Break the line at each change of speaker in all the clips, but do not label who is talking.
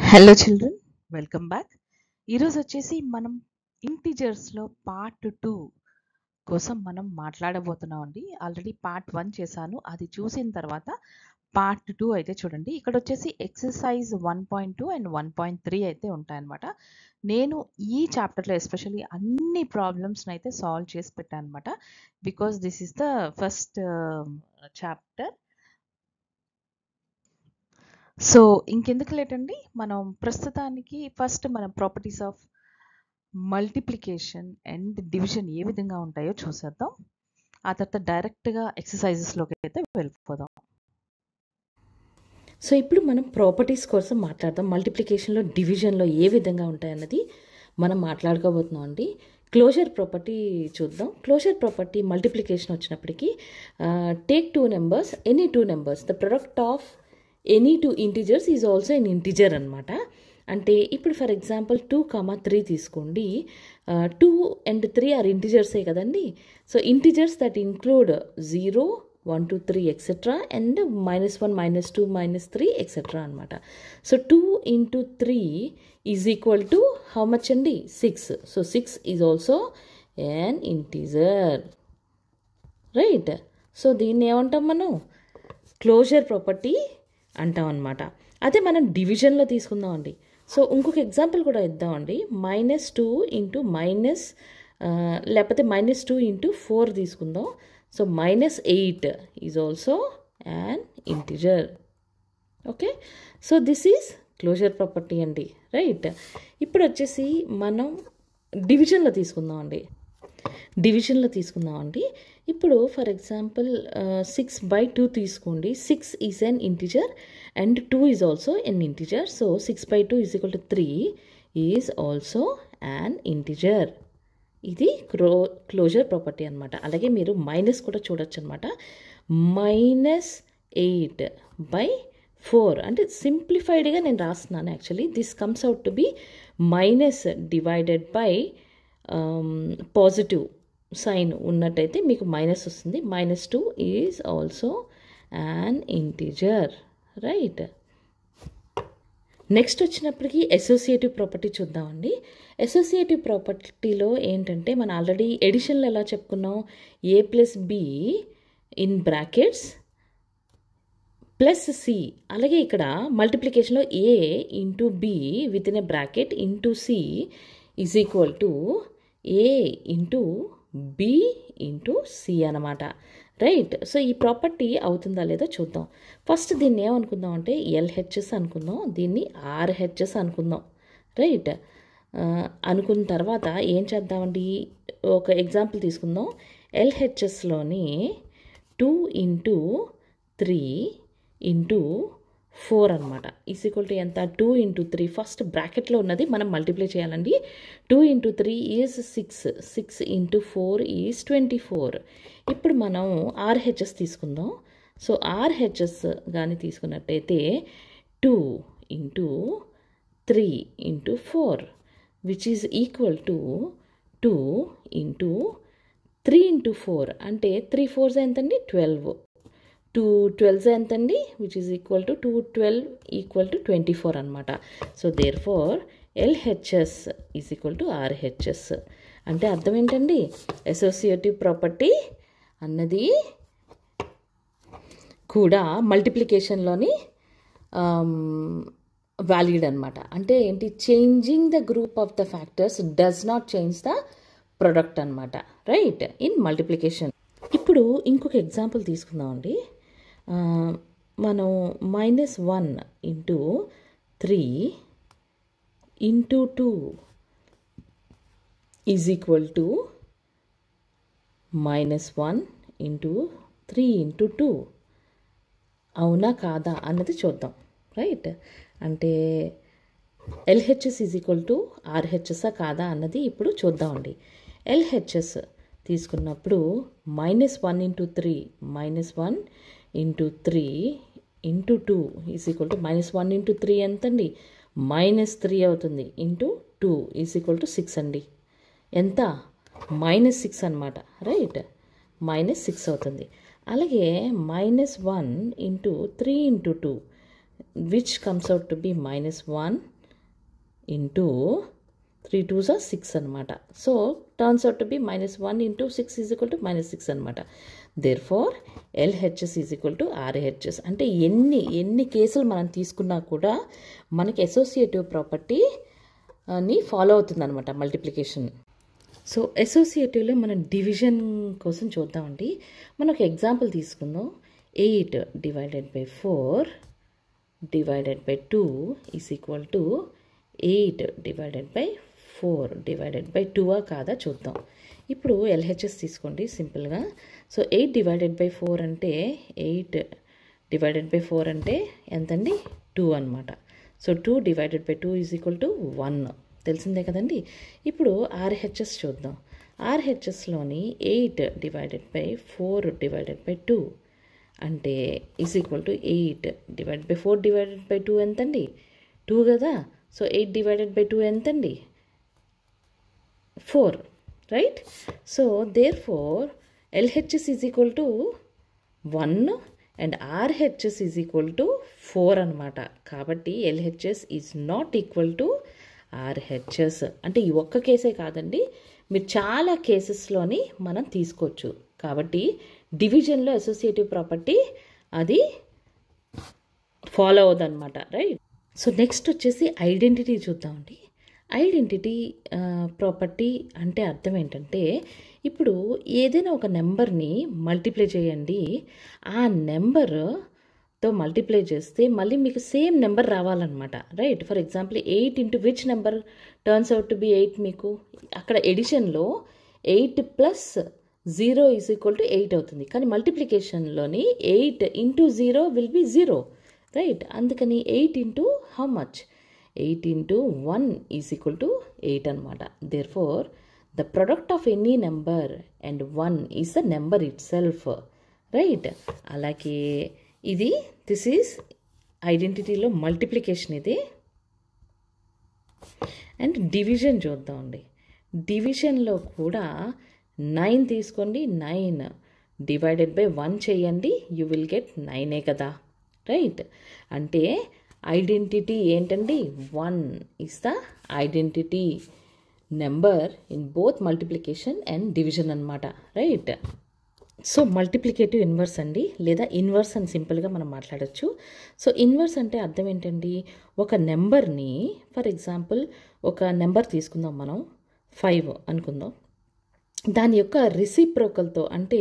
Hello children, welcome back. ఈరోజు వచ్చేసి మనం ఇంటీజర్స్లో పార్ట్ 2 కోసం మనం మాట్లాడబోతున్నాం అండి. ఆల్రెడీ పార్ట్ 1 చేశాను, అది చూసిన తర్వాత పార్ట్ 2 అయితే చూడండి. ఇక్కడ వచ్చేసి ఎక్సర్సైజ్ 1.2 అండ్ 1.3 అయితే ఉంటాయన్నమాట. నేను ఈ చాప్టర్లో ఎస్పెషల్లీ అన్ని ప్రాబ్లమ్స్ని అయితే సాల్వ్ చేసి పెట్టాను అనమాట. Because this is the first chapter. So ఇంకెందుకు లేట్ అండి, మనం ప్రస్తుతానికి ఫస్ట్ మనం properties of multiplication and division ఏ విధంగా ఉంటాయో చూసేద్దాం. ఆ తర్వాత డైరెక్ట్గా ఎక్సర్సైజెస్లోకి అయితే వెళ్ళిపోదాం.
సో ఇప్పుడు మనం ప్రాపర్టీస్ కోసం మాట్లాడదాం. మల్టిప్లికేషన్లో డివిజన్లో ఏ విధంగా ఉంటాయన్నది మనం మాట్లాడుకోబోతున్నాం అండి. క్లోజర్ ప్రాపర్టీ చూద్దాం. క్లోజర్ ప్రాపర్టీ మల్టిప్లికేషన్ వచ్చినప్పటికీ take two numbers, any two numbers, the product of any two integers is also an integer అనమాట. అంటే ఇప్పుడు ఫర్ ఎగ్జాంపుల్ 2, 3 తీసుకోండి. 2 and 3 ఆర్ ఇంటీజర్సే కదండి. So integers that include 0, 1, 2, 3 etcetera and -1, -2, -3 etcetera అనమాట. So 2 into 3 is equal to how much అండి? 6. So 6 is also an integer, right? So దీన్ని ఏమంటాం మనం? క్లోజర్ ప్రాపర్టీ అంటాం అనమాట. అదే మనం డివిజన్లో తీసుకుందాం అండి. సో ఇంకొక ఎగ్జాంపుల్ కూడా ఇద్దామండి. -2 into లేకపోతే -2 into 4 తీసుకుందాం. So -8 is also an integer. Okay, so this is closure property అండి, రైట్? ఇప్పుడు వచ్చేసి మనం డివిజన్లో తీసుకుందాం అండి. ఇప్పుడు ఫర్ ఎగ్జాంపుల్ 6/2 తీసుకోండి. 6 is an integer and 2 is also N integer. So 6/2 is equal to 3 is also an integer. ఇది క్లోజర్ ప్రాపర్టీ అనమాట. అలాగే మీరు మైనస్ కూడా చూడొచ్చు అనమాట. -8/4 అంటే సింప్లిఫైడ్గా నేను రాస్తున్నాను. Actually this comes out to be minus divided by positive sign ఉన్నట్టయితే మీకు మైనస్ వస్తుంది. -2 is also an integer, right? Next వచ్చినప్పటికీ అసోసియేటివ్ ప్రాపర్టీ చూద్దామండి. అసోసియేటివ్ ప్రాపర్టీలో ఏంటంటే మనం ఆల్రెడీ ఎడిషన్లో ఎలా చెప్పుకున్నాం? a+b in brackets plus c. అలాగే ఇక్కడ మల్టిప్లికేషన్లో a into b with in a bracket into c is equal to a into b into c అనమాట, రైట్? సో ఈ ప్రాపర్టీ అవుతుందా లేదో చూద్దాం. ఫస్ట్ దీన్ని ఏమనుకుందాం అంటే LHS అనుకుందాం, దీన్ని RHS అనుకుందాం, రైట్? అనుకున్న తర్వాత ఏం చేద్దామండి? ఒక ఎగ్జాంపుల్ తీసుకుందాం. LHSలోని 2 into 3 into 4 అనమాట ఈజ్ ఈక్వల్ టు ఎంత? 2 into 3. ఫస్ట్ బ్రాకెట్లో ఉన్నది మనం మల్టిప్లై చేయాలండి. 2 into 3 ఈజ్ 6. 6 into 4 is 24. ఇప్పుడు మనం RHS తీసుకుందాం. సో RHS కానీ తీసుకున్నట్టయితే 2 into 3 into 4 which is equal to 2 into 3 into 4 అంటే 3 4s ఎంతండి? 12. 2 12s ఎంతండి? Which is equal to 2 12 equal to 24 అనమాట. So therefore LHS is equal to RHS. అంటే అర్థం ఏంటండి? అసోసియేటివ్ ప్రాపర్టీ అన్నది కూడా మల్టిప్లికేషన్లోని వ్యాలిడ్ అనమాట. అంటే ఏంటి? Changing the group of the factors does not change the product అనమాట, రైట్? In multiplication. ఇప్పుడు ఇంకొక ఎగ్జాంపుల్ తీసుకుందామండి. మనం -1 into 3 into 2 is equal to -1 into 3 into 2 అవునా కాదా అన్నది చూద్దాం, రైట్? అంటే LHS is equal to RHS కాదా అన్నది ఇప్పుడు చూద్దామండి. LHS తీసుకున్నప్పుడు -1 into 3 -1 into 3 into 2 is equal to -1 into 3 ఎంతండి? -3 అవుతుంది. ఇంటూ 2 ఈజ్ ఈక్వల్ టు 6 అండి. ఎంత? -6 అనమాట, రైట్? -6 అవుతుంది. అలాగే -1 into 3 into 2 which comes out to be -1 into 3 2s are 6 అనమాట. So turns out to B -1 into 6 is equal to -6 అనమాట. Therefore LHS is equal to RHS. అంటే ఎన్ని కేసులు మనం తీసుకున్నా కూడా మనకి అసోసియేటివ్ ప్రాపర్టీని ఫాలో అవుతుంది అనమాట మల్టిప్లికేషన్. సో అసోసియేటివ్లో మనం డివిజన్ కోసం చూద్దామండి. మనం ఒక ఎగ్జాంపుల్ తీసుకుందాం. 8 divided by 4 divided by 2 is equal to 8 divided by 4 divided by 2 కాదా చూద్దాం. ఇప్పుడు LHS తీసుకోండి సింపుల్గా. సో 8 divided by 4 అంటే 8 divided by 4 అంటే ఎంతండి 2 అనమాట. So 2 divided by 2 is equal to 1 తెలిసిందే కదండి. ఇప్పుడు RHS చూద్దాం. RHSలోని 8 divided by 4 divided by 2 అంటే is equal to 8 divided by 4 divided by 2 ఎంతండి 2 కదా. సో 8 divided by 2 ఎంతండి 4 right. So therefore LHS is equal to 1 and RHS is equal to 4 అనమాట. కాబట్టి LHS is not equal to RHS. అంటే ఈ ఒక్క కేసే కాదండి, మీరు చాలా కేసెస్లోని మనం తీసుకోవచ్చు. కాబట్టి డివిజన్లో అసోసియేటివ్ ప్రాపర్టీ అది ఫాలో అవుదన్నమాట రైట్. సో నెక్స్ట్ వచ్చేసి ఐడెంటిటీ చూద్దామండి. ఐడెంటిటీ ప్రాపర్టీ అంటే అర్థం ఏంటంటే, ఇప్పుడు ఏదైనా ఒక నెంబర్ని మల్టిప్లై చేయండి, ఆ నెంబర్తో మల్టిప్లై చేస్తే మళ్ళీ మీకు సేమ్ నెంబర్ రావాలన్నమాట right. For example 8 into which number turns out to B 8. మీకు అక్కడ ఎడిషన్లో 8 + 0 ఈజ్ ఈక్వల్ టు 8 అవుతుంది. కానీ మల్టిప్లికేషన్లోని 8 into 0 విల్ బి 0 రైట్. అందుకని 8 into how much 8 into 1 is equal to 8 అనమాట. Therefore the product of any number and 1 is the number itself right. అలాగే ఇది this is ఐడెంటిటీలో మల్టిప్లికేషన్ ఇది. And division చూద్దామండి. డివిజన్లో కూడా 9 తీసుకోండి, 9 divided by 1 చేయండి, యూ విల్ గెట్ 9 కదా రైట్. అంటే ఐడెంటిటీ ఏంటండి 1 is the identity number in both multiplication and division అనమాట రైట్. సో మల్టిప్లికేటివ్ ఇన్వర్స్ అండి, లేదా ఇన్వర్స్ అని సింపుల్గా మనం మాట్లాడచ్చు. సో ఇన్వర్స్ అంటే అర్థం ఏంటండి, ఒక నెంబర్ని ఫర్ ఎగ్జాంపుల్ ఒక నెంబర్ తీసుకుందాం మనం 5 అనుకుందాం. దాని యొక్క రెసిప్రోకల్తో అంటే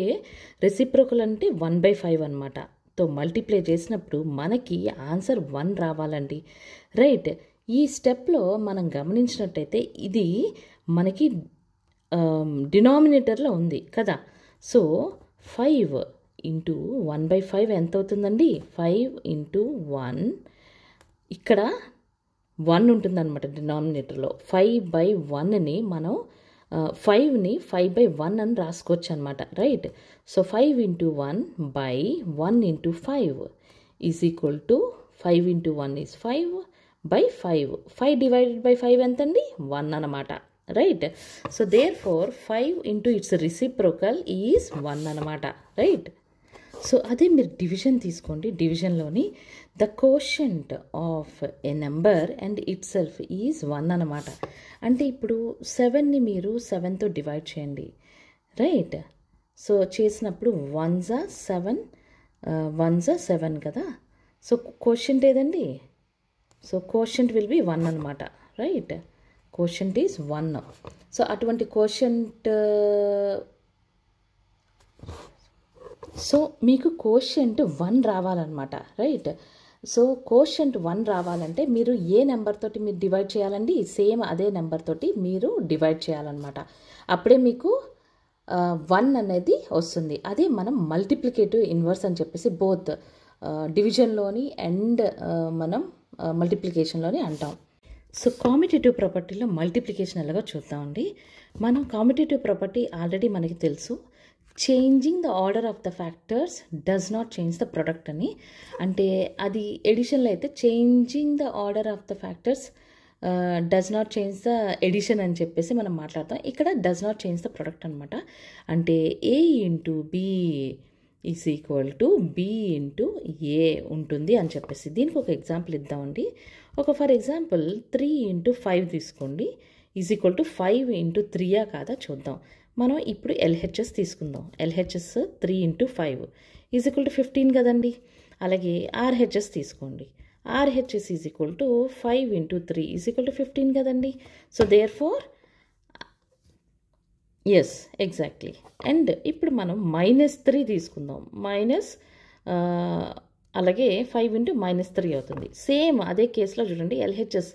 రెసిప్రోకల్ అంటే 1/5 అనమాట తో మల్టిప్లై చేసినప్పుడు మనకి ఆన్సర్ 1 రావాలండి రైట్. ఈ స్టెప్లో మనం గమనించినట్టయితే ఇది మనకి డినామినేటర్లో ఉంది కదా. సో 5 into 1/5 ఎంత అవుతుందండి 5 into 1. ఇక్కడ 1 ఉంటుందన్నమాట డినామినేటర్లో. 5/1ని మనం 5ని 5/1 అని రాసుకోవచ్చు అనమాట right. So 5 into 1 by 1 into 5 is equal to 5 into 1 is 5/5. 5 divided by 5 ఎంతండి 1 అనమాట right. So therefore 5 into its reciprocal is 1 అనమాట రైట్. సో అదే మీరు డివిజన్ తీసుకోండి. డివిజన్లోని the quotient of a number and itself is 1 అనమాట. అంటే ఇప్పుడు 7ని మీరు 7తో డివైడ్ చేయండి రైట్. సో చేసినప్పుడు 1s are 7 1s are 7 కదా. సో కోషంట్ ఏదండి, సో కోషంట్ విల్ బి 1 అనమాట రైట్. Quotient is 1. సో అటువంటి కోషంట్, సో మీకు కోషంట్ 1 రావాలన్నమాట రైట్. సో కోషంట్ 1 రావాలంటే మీరు ఏ నెంబర్ తోటి మీరు డివైడ్ చేయాలండి, సేమ్ అదే నెంబర్ తోటి మీరు డివైడ్ చేయాలన్నమాట. అప్పుడే మీకు 1 అనేది వస్తుంది. అదే మనం మల్టిప్లికేటివ్ ఇన్వర్స్ అని చెప్పేసి బోత్ డివిజన్లోని అండ్ మనం మల్టిప్లికేషన్లోని అంటాం. సో కామిటేటివ్ ప్రాపర్టీలో మల్టిప్లికేషన్ ఎలాగో చూద్దామండి. మనం కామిటేటివ్ ప్రాపర్టీ ఆల్రెడీ మనకి తెలుసు, changing the order of the factors does not change the product అని. అంటే అది ఎడిషన్లో అయితే changing the order of the factors does not change the addition అని చెప్పేసి మనం మాట్లాడతాం. ఇక్కడ does not change the product అనమాట. అంటే A into B is equal to B into A ఉంటుంది అని చెప్పేసి దీనికి ఒక ఎగ్జాంపుల్ ఇద్దామండి. ఒక ఫర్ ఎగ్జాంపుల్ 3 ఇంటూ 5 తీసుకోండి ఈజ్ ఈక్వల్ టు 5 ఇంటూ 3 కాదా చూద్దాం. మనం ఇప్పుడు ఎల్హెచ్ఎస్ తీసుకుందాం. LHS 3 into 5 is equal to 15 కదండి. అలాగే ఆర్హెచ్ఎస్ తీసుకోండి. RHS is equal to 5 into 3 is equal to 15 కదండి. So therefore yes exactly. And ఇప్పుడు మనం -3 తీసుకుందాం. అలాగే 5 ఇంటూ -3 అవుతుంది. సేమ్ అదే కేసులో చూడండి ఎల్హెచ్ఎస్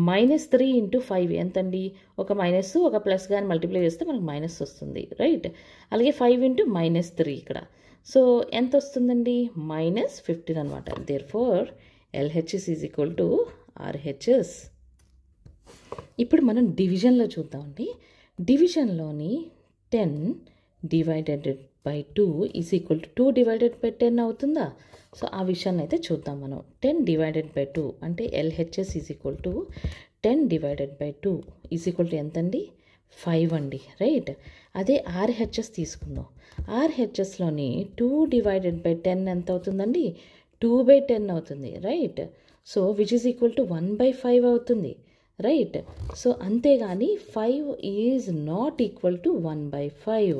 -3 ఇంటూ 5 ఎంతండి? ఒక మైనస్ ఒక ప్లస్ కానీ మల్టిప్లై చేస్తే మనకు మైనస్ వస్తుంది, రైట్? అలాగే 5 ఇంటూ -3 ఇక్కడ. సో ఎంత వస్తుందండి? -15 అనమాట. Therefore LHS is equal to RHS. ఇప్పుడు మనం డివిజన్లో చూద్దామండి. డివిజన్లోని 10 divided by 2 is equal to 2 divided by 10 అవుతుందా? సో ఆ విషయాన్ని అయితే చూద్దాం మనం. 10 డివైడెడ్ బై 2 అంటే LHS is equal to 10 divided by 2 is equal to ఎంతండి? 5 అండి, రైట్? అదే ఆర్హెచ్ఎస్ తీసుకుందాం. ఆర్హెచ్ఎస్లోని 2 డివైడెడ్ బై 10 ఎంత అవుతుందండి? 2/10 అవుతుంది, right? So which is equal to 1/5 అవుతుంది, రైట్? సో అంతేగాని 5 is not equal to 1/5.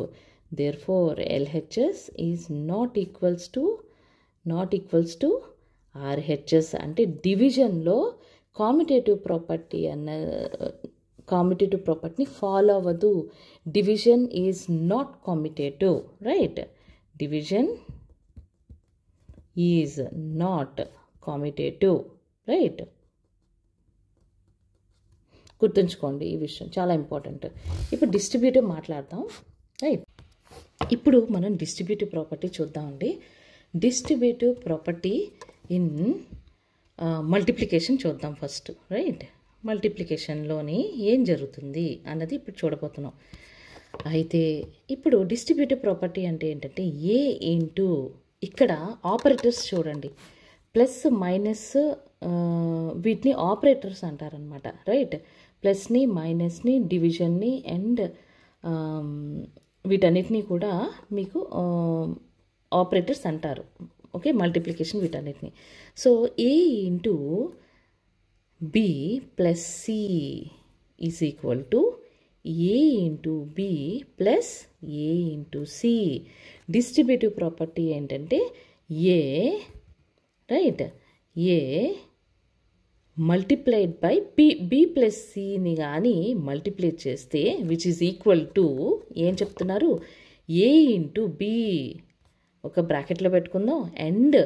Therefore LHS is not equals to RHS. అంటే డివిజన్లో కామ్యుటేటివ్ ప్రాపర్టీని ఫాలో అవ్వదు. Division is not commutative, right? Division is not commutative, right? గుర్తుంచుకోండి ఈ విషయం, చాలా ఇంపార్టెంట్. ఇప్పుడు డిస్ట్రిబ్యూటివ్ మాట్లాడదాం, రైట్? ఇప్పుడు మనం డిస్ట్రిబ్యూటివ్ ప్రాపర్టీ చూద్దామండి. డిస్ట్రిబ్యూటివ్ ప్రాపర్టీ ఇన్ మల్టిప్లికేషన్ చూద్దాం ఫస్ట్, రైట్? మల్టిప్లికేషన్లోని ఏం జరుగుతుంది అన్నది ఇప్పుడు చూడబోతున్నాం. అయితే ఇప్పుడు డిస్ట్రిబ్యూటివ్ ప్రాపర్టీ అంటే ఏంటంటే ఏ ఇంటూ ఇక్కడ ఆపరేటర్స్ చూడండి, ప్లస్ మైనస్ వీటిని ఆపరేటర్స్ అంటారనమాట, రైట్? ప్లస్ని మైనస్ని డివిజన్ని అండ్ వీటన్నిటినీ కూడా మీకు ఆపరేటర్స్ అంటారు, ఓకే? మల్టిప్లికేషన్ వీటన్నిటిని. So A into B plus C is equal to A into B plus A into C. Distributive property ఏంటంటే A, right? A multiplied by B plus సిని కానీ మల్టిప్లై చేస్తే విచ్ ఈజ్ ఈక్వల్ టు ఏం చెప్తున్నారు? ఏ into B ఒక బ్రాకెట్లో పెట్టుకుందాం and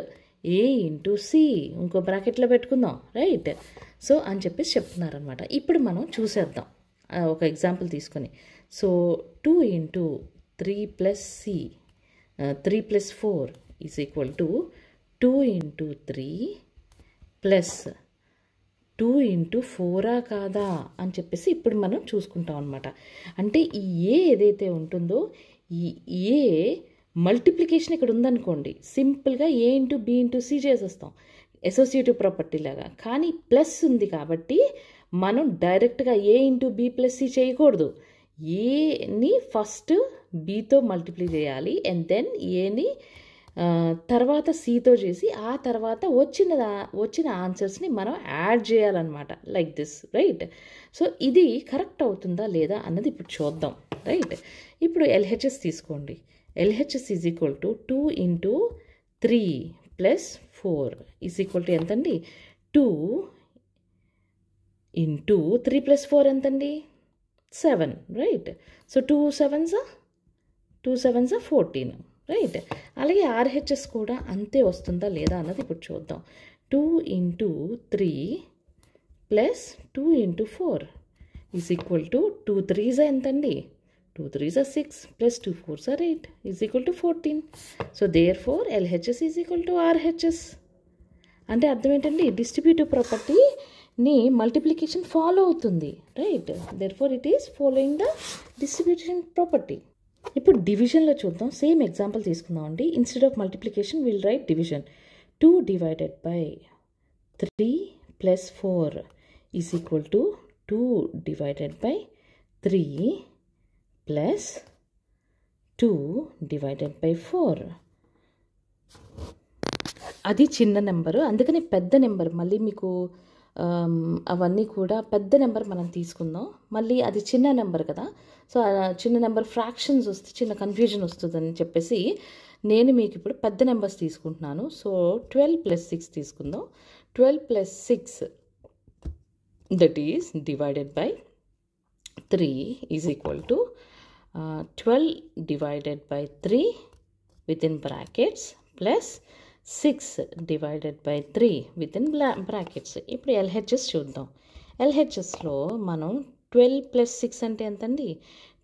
A into C ఇంకో బ్రాకెట్లో పెట్టుకుందాం, రైట్? సో అని చెప్పేసి చెప్తున్నారనమాట. ఇప్పుడు మనం చూసేద్దాం ఒక ఎగ్జాంపుల్ తీసుకొని. So 2 into 3 plus c 3 plus 4 is equal to 2 into 3 plus 2 into 4 కాదా అని చెప్పేసి ఇప్పుడు మనం చూసుకుంటాం అనమాట. అంటే ఈ ఏ ఏదైతే ఉంటుందో ఈ ఏ మల్టిప్లికేషన్ ఇక్కడ ఉందనుకోండి, సింపుల్గా ఏ ఇంటూ బి ఇంటూ సి చేసేస్తాం అసోసియేటివ్ ప్రాపర్టీ లాగా. కానీ ప్లస్ ఉంది కాబట్టి మనం డైరెక్ట్గా ఏ ఇంటూ బి ప్లస్ సి చేయకూడదు. ఏని ఫస్ట్ బితో మల్టిప్లై చేయాలి అండ్ దెన్ ఏని తర్వాత సితో చేసి ఆ తర్వాత వచ్చిన ఆన్సర్స్ని మనం యాడ్ చేయాలన్నమాట, లైక్ దిస్, రైట్? సో ఇది కరెక్ట్ అవుతుందా లేదా అన్నది ఇప్పుడు చూద్దాం, రైట్? ఇప్పుడు ఎల్హెచ్ఎస్ తీసుకోండి. LHS is equal to 2 into 3 plus 4 is equal to ఎంతండి? 2 ఇంటూ 3 ప్లస్ 4 ఎంతండి? 7, రైట్? So 2 7s 14, right? అలాగే ఆర్హెచ్ఎస్ కూడా అంతే వస్తుందా లేదా అన్నది ఇప్పుడు చూద్దాం. 2 into 3 plus 2 into 4 is equal to 2 3s ఎంతండి? 2 3s 6 plus 2 4s 8 is equal to 14. So therefore LHS is equal to RHS. అంటే అర్థం ఏంటండి? డిస్ట్రిబ్యూటివ్ ప్రాపర్టీని మల్టిప్లికేషన్ ఫాలో అవుతుంది, right? Therefore it is following the distribution property. ఇప్పుడు డివిజన్లో చూద్దాం. Same example తీసుకుందాం అండి. Instead of multiplication will write division. 2 divided by 3 plus 4 is equal to 2 divided by 3 plus 2 divided by 4. అది చిన్న number, అందుకని పెద్ద నెంబర్ మళ్ళీ మీకు అవన్నీ కూడా పెద్ద నెంబర్ మనం తీసుకుందాం. మళ్ళీ అది చిన్న నెంబర్ కదా, సో చిన్న నెంబర్ ఫ్రాక్షన్స్ వస్తే చిన్న కన్ఫ్యూజన్ వస్తుందని చెప్పేసి నేను మీకు ఇప్పుడు పెద్ద నెంబర్స్ తీసుకుంటున్నాను. సో 12 + 6 తీసుకుందాం. 12 + 6 that is divided by 3 is equal to 12 divided by 3 within brackets plus 6 divided by 3 within brackets. ఇప్పుడు LHS చూద్దాం. LHSలో మనం 12 + 6 అంటే ఎంతండి?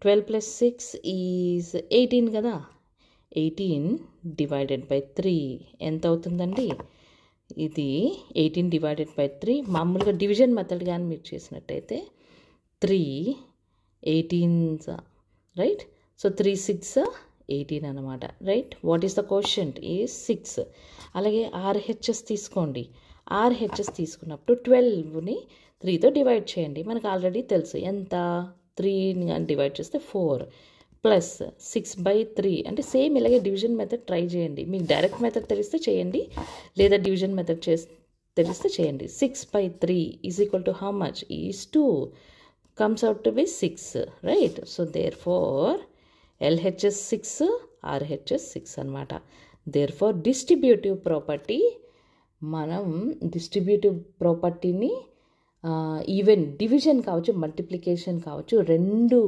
12 + 6 ఈజ్ 18 కదా. 18 డివైడెడ్ బై 3 ఎంత అవుతుందండి? ఇది 18 డివైడెడ్ బై 3. మామూలుగా డివిజన్ మెథడ్ కానీ మీరు చేసినట్టయితే 3 18s రైట్. సో 3 6 18 అనమాట, right. What is the quotient is 6. అలాగే RHS తీసుకోండి. RHS తీసుకున్నప్పుడు 12ని 3తో డివైడ్ చేయండి. మనకు ఆల్రెడీ తెలుసు ఎంత, 3ని డివైడ్ చేస్తే 4 ప్లస్ 6/3 అంటే సేమ్ ఇలాగే డివిజన్ మెథడ్ ట్రై చేయండి. మీకు డైరెక్ట్ మెథడ్ తెలిస్తే చేయండి, లేదా డివిజన్ మెథడ్ తెలిస్తే చేయండి. 6/3 is equal to how much? Is 2. Comes out to be 6, right. So therefore LHS 6, RHS 6 అనమాట. దేర్ఫోర్ డిస్ట్రిబ్యూటివ్ ప్రాపర్టీ, మనం డిస్ట్రిబ్యూటివ్ ప్రాపర్టీని ఈవెన్ డివిజన్ కావచ్చు, మల్టిప్లికేషన్ కావచ్చు, రెండు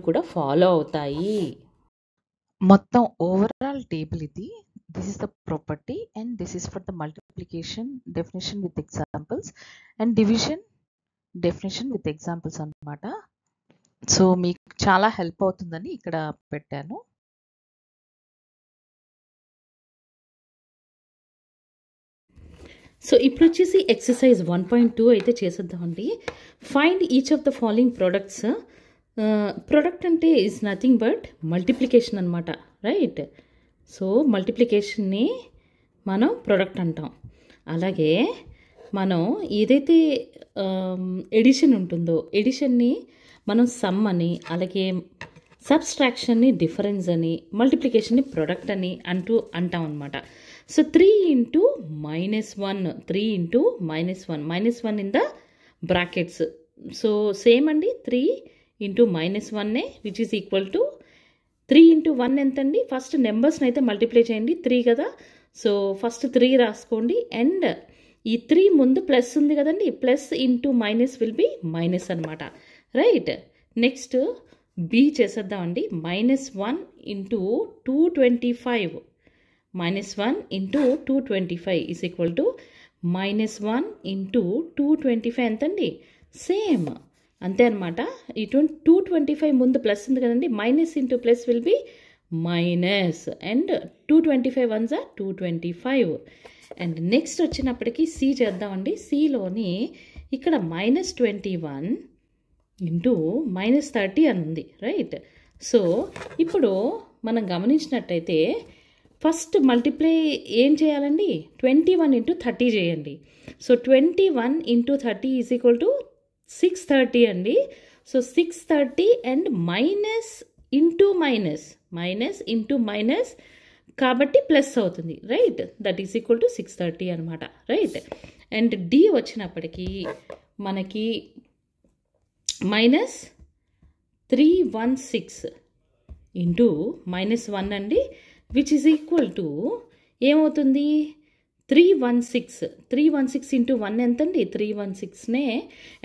కూడా ఫాలో అవుతాయి.
మొత్తం ఓవరాల్ టేబుల్ ఇది. This is the property and this is for the multiplication definition with examples and division definition with examples అన్నమాట. సో మీకు చాలా హెల్ప్ అవుతుందని ఇక్కడ పెట్టాను.
సో ఇప్పుడు వచ్చేసి ఎక్సర్సైజ్ 1.2 అయితే చేసేద్దామండి. Find each of the following products. Product అంటే ఈజ్ నథింగ్ బట్ మల్టిప్లికేషన్ అనమాట, రైట్. సో మల్టిప్లికేషన్ని మనం ప్రొడక్ట్ అంటాం. అలాగే మనం ఏదైతే ఎడిషన్ ఉంటుందో ఎడిషన్ని మనం సమ్ అని, అలాగే సబ్స్ట్రాక్షన్ని డిఫరెన్స్ అని, మల్టిప్లికేషన్ని ప్రొడక్ట్ అని అంటాం అనమాట. So 3 × -1, 3 × -1 in the brackets. So same అండి, 3 × -1 విచ్ ఈజ్ ఈక్వల్ టు 3 × 1 ఎంతండి? ఫస్ట్ నెంబర్స్ని అయితే మల్టిప్లై చేయండి, 3 కదా. సో ఫస్ట్ 3 రాసుకోండి అండ్ ఈ 3 ముందు ప్లస్ ఉంది కదండి, plus into minus will be minus అనమాట, రైట్. నెక్స్ట్ బి చేసేద్దామండి. -1 × 225 -1 × 225 ఈజ్ ఈక్వల్ టు -1 × 225 ఎంతండి? సేమ్ అంతే అనమాట. ఈ 225 ముందు ప్లస్ ఉంది కదండి, minus into plus will be minus and 225 1s are 225. And next వచ్చినప్పటికీ సి చేద్దామండి. సిలోని ఇక్కడ -21 × -30 అని ఉంది, రైట్. సో ఇప్పుడు మనం గమనించినట్టయితే ఫస్ట్ మల్టిప్లై ఏం చేయాలండి? 21 × 30 చేయండి. సో 21 × 30 ఈజ్ ఈక్వల్ టు 630 అండి. So 630 and minus into minus కాబట్టి ప్లస్ అవుతుంది, right. That is equal to 630 అనమాట, రైట్. అండ్ డి వచ్చినప్పటికీ మనకి -316 ఇంటూ -1 అండి, విచ్ ఈజ్ ఈక్వల్ టు ఏమవుతుంది? 316 ఇంటూ 1 ఎంతండి? 316నే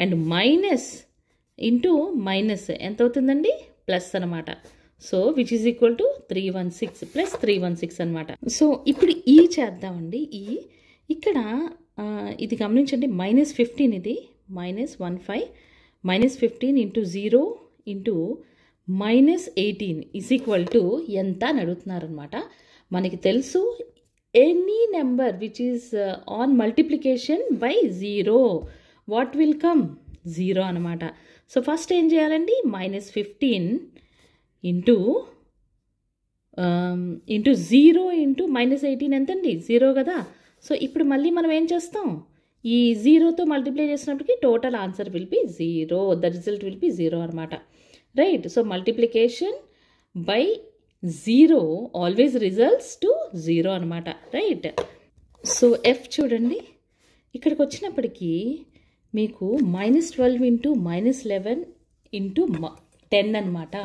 అండ్ మైనస్ ఇంటూ మైనస్ ఎంత అవుతుందండి? ప్లస్ అనమాట. So which is equal to 316 + 316 అనమాట. సో ఇప్పుడు ఈ చేద్దామండి. ఈ ఇక్కడ ఇది గమనించండి, -15 ఇది -15 -15 × 0 × -18 ఈజ్ ఈక్వల్ టు ఎంత అని అడుగుతున్నారనమాట. మనకి తెలుసు any number which is on multiplication by 0 what will come? 0 అనమాట. సో ఫస్ట్ ఏం చేయాలండి? -15 ఇంటూ 0 × -18 ఎంతండి? 0 కదా. సో ఇప్పుడు మళ్ళీ మనం ఏం చేస్తాం? ఈ 0తో మల్టిప్లై చేసినప్పటికీ total answer will be 0. The result will be 0 అనమాట, right. So multiplication by 0 always results to 0 అనమాట, రైట్. సో ఎఫ్ చూడండి, ఇక్కడికి వచ్చినప్పటికీ మీకు -12 ఇంటూ -11 ఇంటూ 10 అనమాట.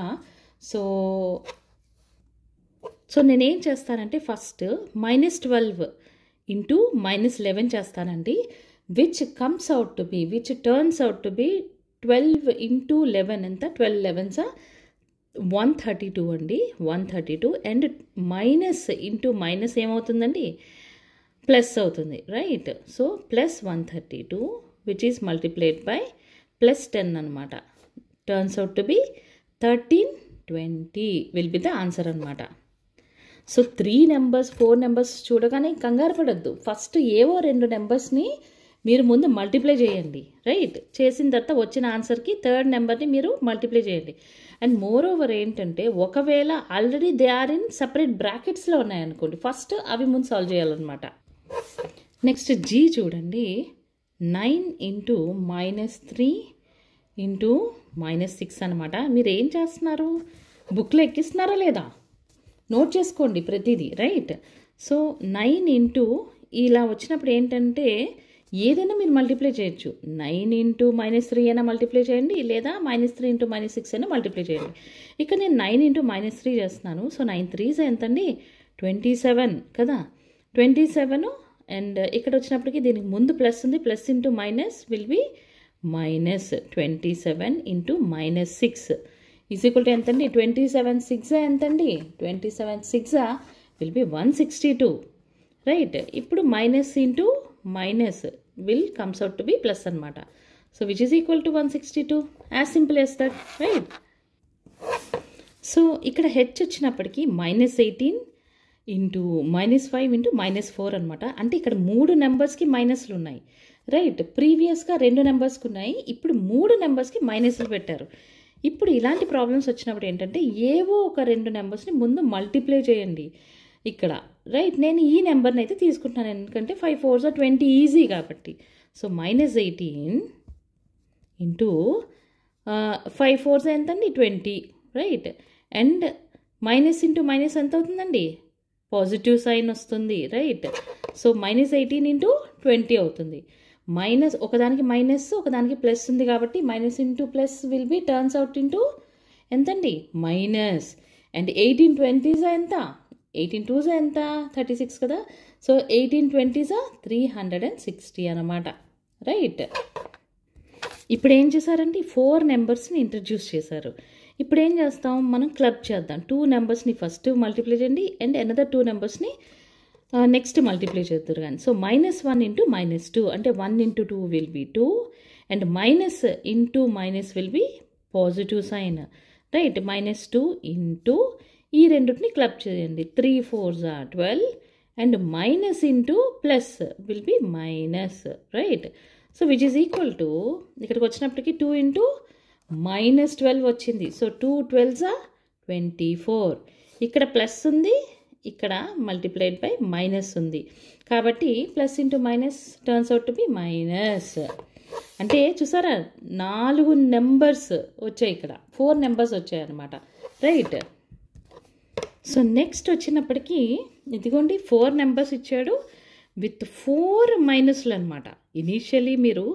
సో నేనేం చేస్తానంటే ఫస్ట్ -12 ఇంటూ -11 చేస్తానండి, which turns out to B 12 into 11 ఎంత, 12 11s 132 అండి, 132. అండ్ మైనస్ ఇంటూ మైనస్ ఏమవుతుందండి, ప్లస్ అవుతుంది, right. So plus 132 which is multiplied by plus 10 అనమాట. Turns out to B 1320 will be the answer అనమాట. So 3 numbers 4 numbers చూడగానే కంగారు పడద్దు, first ఏవో 2 నెంబర్స్ని మీరు ముందు మల్టిప్లై చేయండి, రైట్. చేసిన తర్వాత వచ్చిన ఆన్సర్కి 3rd నెంబర్ని మీరు మల్టిప్లై చేయండి. అండ్ మోర్ ఓవర్ ఏంటంటే ఒకవేళ already they are in separate బ్రాకెట్స్లో ఉన్నాయనుకోండి, ఫస్ట్ అవి ముందు సాల్వ్ చేయాలన్నమాట. నెక్స్ట్ జీ చూడండి, 9 ఇంటూ -3 ఇంటూ -6 అనమాట. మీరు ఏం చేస్తున్నారు, బుక్లో ఎక్కిస్తున్నారా లేదా, నోట్ చేసుకోండి ప్రతిదీ, రైట్. సో 9 ఇంటూ ఇలా వచ్చినప్పుడు ఏంటంటే ఏదైనా మీరు మల్టిప్లై చేయొచ్చు, 9 ఇంటూ -3 అయినా మల్టిప్లై చేయండి, లేదా -3 ఇంటూ -6 అయినా మల్టిప్లై చేయండి. ఇక్కడ నేను 9 ఇంటూ -3 చేస్తున్నాను. సో 9 3s ఎంతండి, 27 కదా, 27. అండ్ ఇక్కడ వచ్చినప్పటికీ దీనికి ముందు ప్లస్ ఉంది, plus into minus will be -27 into -6 is equal to ఎంతండి, 27 6 ఎంతండి, 27 6 విల్ బి 162, రైట్. ఇప్పుడు minus into minus will comes out to be plus అనమాట. So which is equal to 162, as simple as that, right. So ఇక్కడ H వచ్చినప్పటికీ -18 into -5 into -4 అనమాట. అంటే ఇక్కడ 3 నెంబర్స్కి మైనస్లు ఉన్నాయి, రైట్. ప్రీవియస్గా 2 నెంబర్స్కి ఉన్నాయి, ఇప్పుడు 3 నెంబర్స్కి మైనస్లు పెట్టారు. ఇప్పుడు ఇలాంటి ప్రాబ్లమ్స్ వచ్చినప్పుడు ఏంటంటే ఏవో ఒక 2 నెంబర్స్ని ముందు మల్టిప్లై చేయండి ఇక్కడ, రైట్. నేను ఈ నెంబర్ని అయితే తీసుకుంటున్నాను ఎందుకంటే 5 4s 20 ఈజీ కాబట్టి. సో -18 ఇంటూ 5 4s ఎంతండి, 20, right. And minus into minus ఎంత అవుతుందండి, పాజిటివ్ సైన్ వస్తుంది, రైట్. సో -18 ఇంటూ 20 అవుతుంది. మైనస్ ఒకదానికి మైనస్ ఒకదానికి ప్లస్ ఉంది కాబట్టి minus into plus will B turns out into ఎంతండి, మైనస్. అండ్ 18 20s ఎంత, 18 2s ఎంత, 36 కదా. సో 18 20s 360 అనమాట, రైట్. ఇప్పుడు ఏం చేశారండి, 4 నెంబర్స్ని ఇంట్రడ్యూస్ చేశారు. ఇప్పుడు ఏం చేస్తాం, మనం క్లబ్ చేద్దాం. 2 నెంబర్స్ని ఫస్ట్ మల్టిప్లై చేయండి అండ్ అనదర్ 2 నెంబర్స్ని నెక్స్ట్ మల్టిప్లై చేద్దరు కానీ. సో -1 ఇంటూ -2 అంటే 1 into 2 will be 2 and minus into minus will be positive sign, right. -2 into ఈ రెండుని క్లబ్ చేయండి, 3 4s 12 and minus into plus will be minus, right. So which is equal to ఇక్కడికి వచ్చినప్పటికీ 2 into -12 వచ్చింది. So 2 12s 24. ఇక్కడ plus ఉంది, ఇక్కడ multiplied by minus ఉంది కాబట్టి plus into minus turns out to be minus. అంటే చూసారా 4 నెంబర్స్ వచ్చాయి, ఇక్కడ 4 నెంబర్స్ వచ్చాయి అనమాట, రైట్. సో నెక్స్ట్ వచ్చినప్పటికీ ఇదిగోండి 4 నెంబర్స్ ఇచ్చాడు విత్ 4 మైనస్లు అనమాట. ఇనీషియలీ మీరు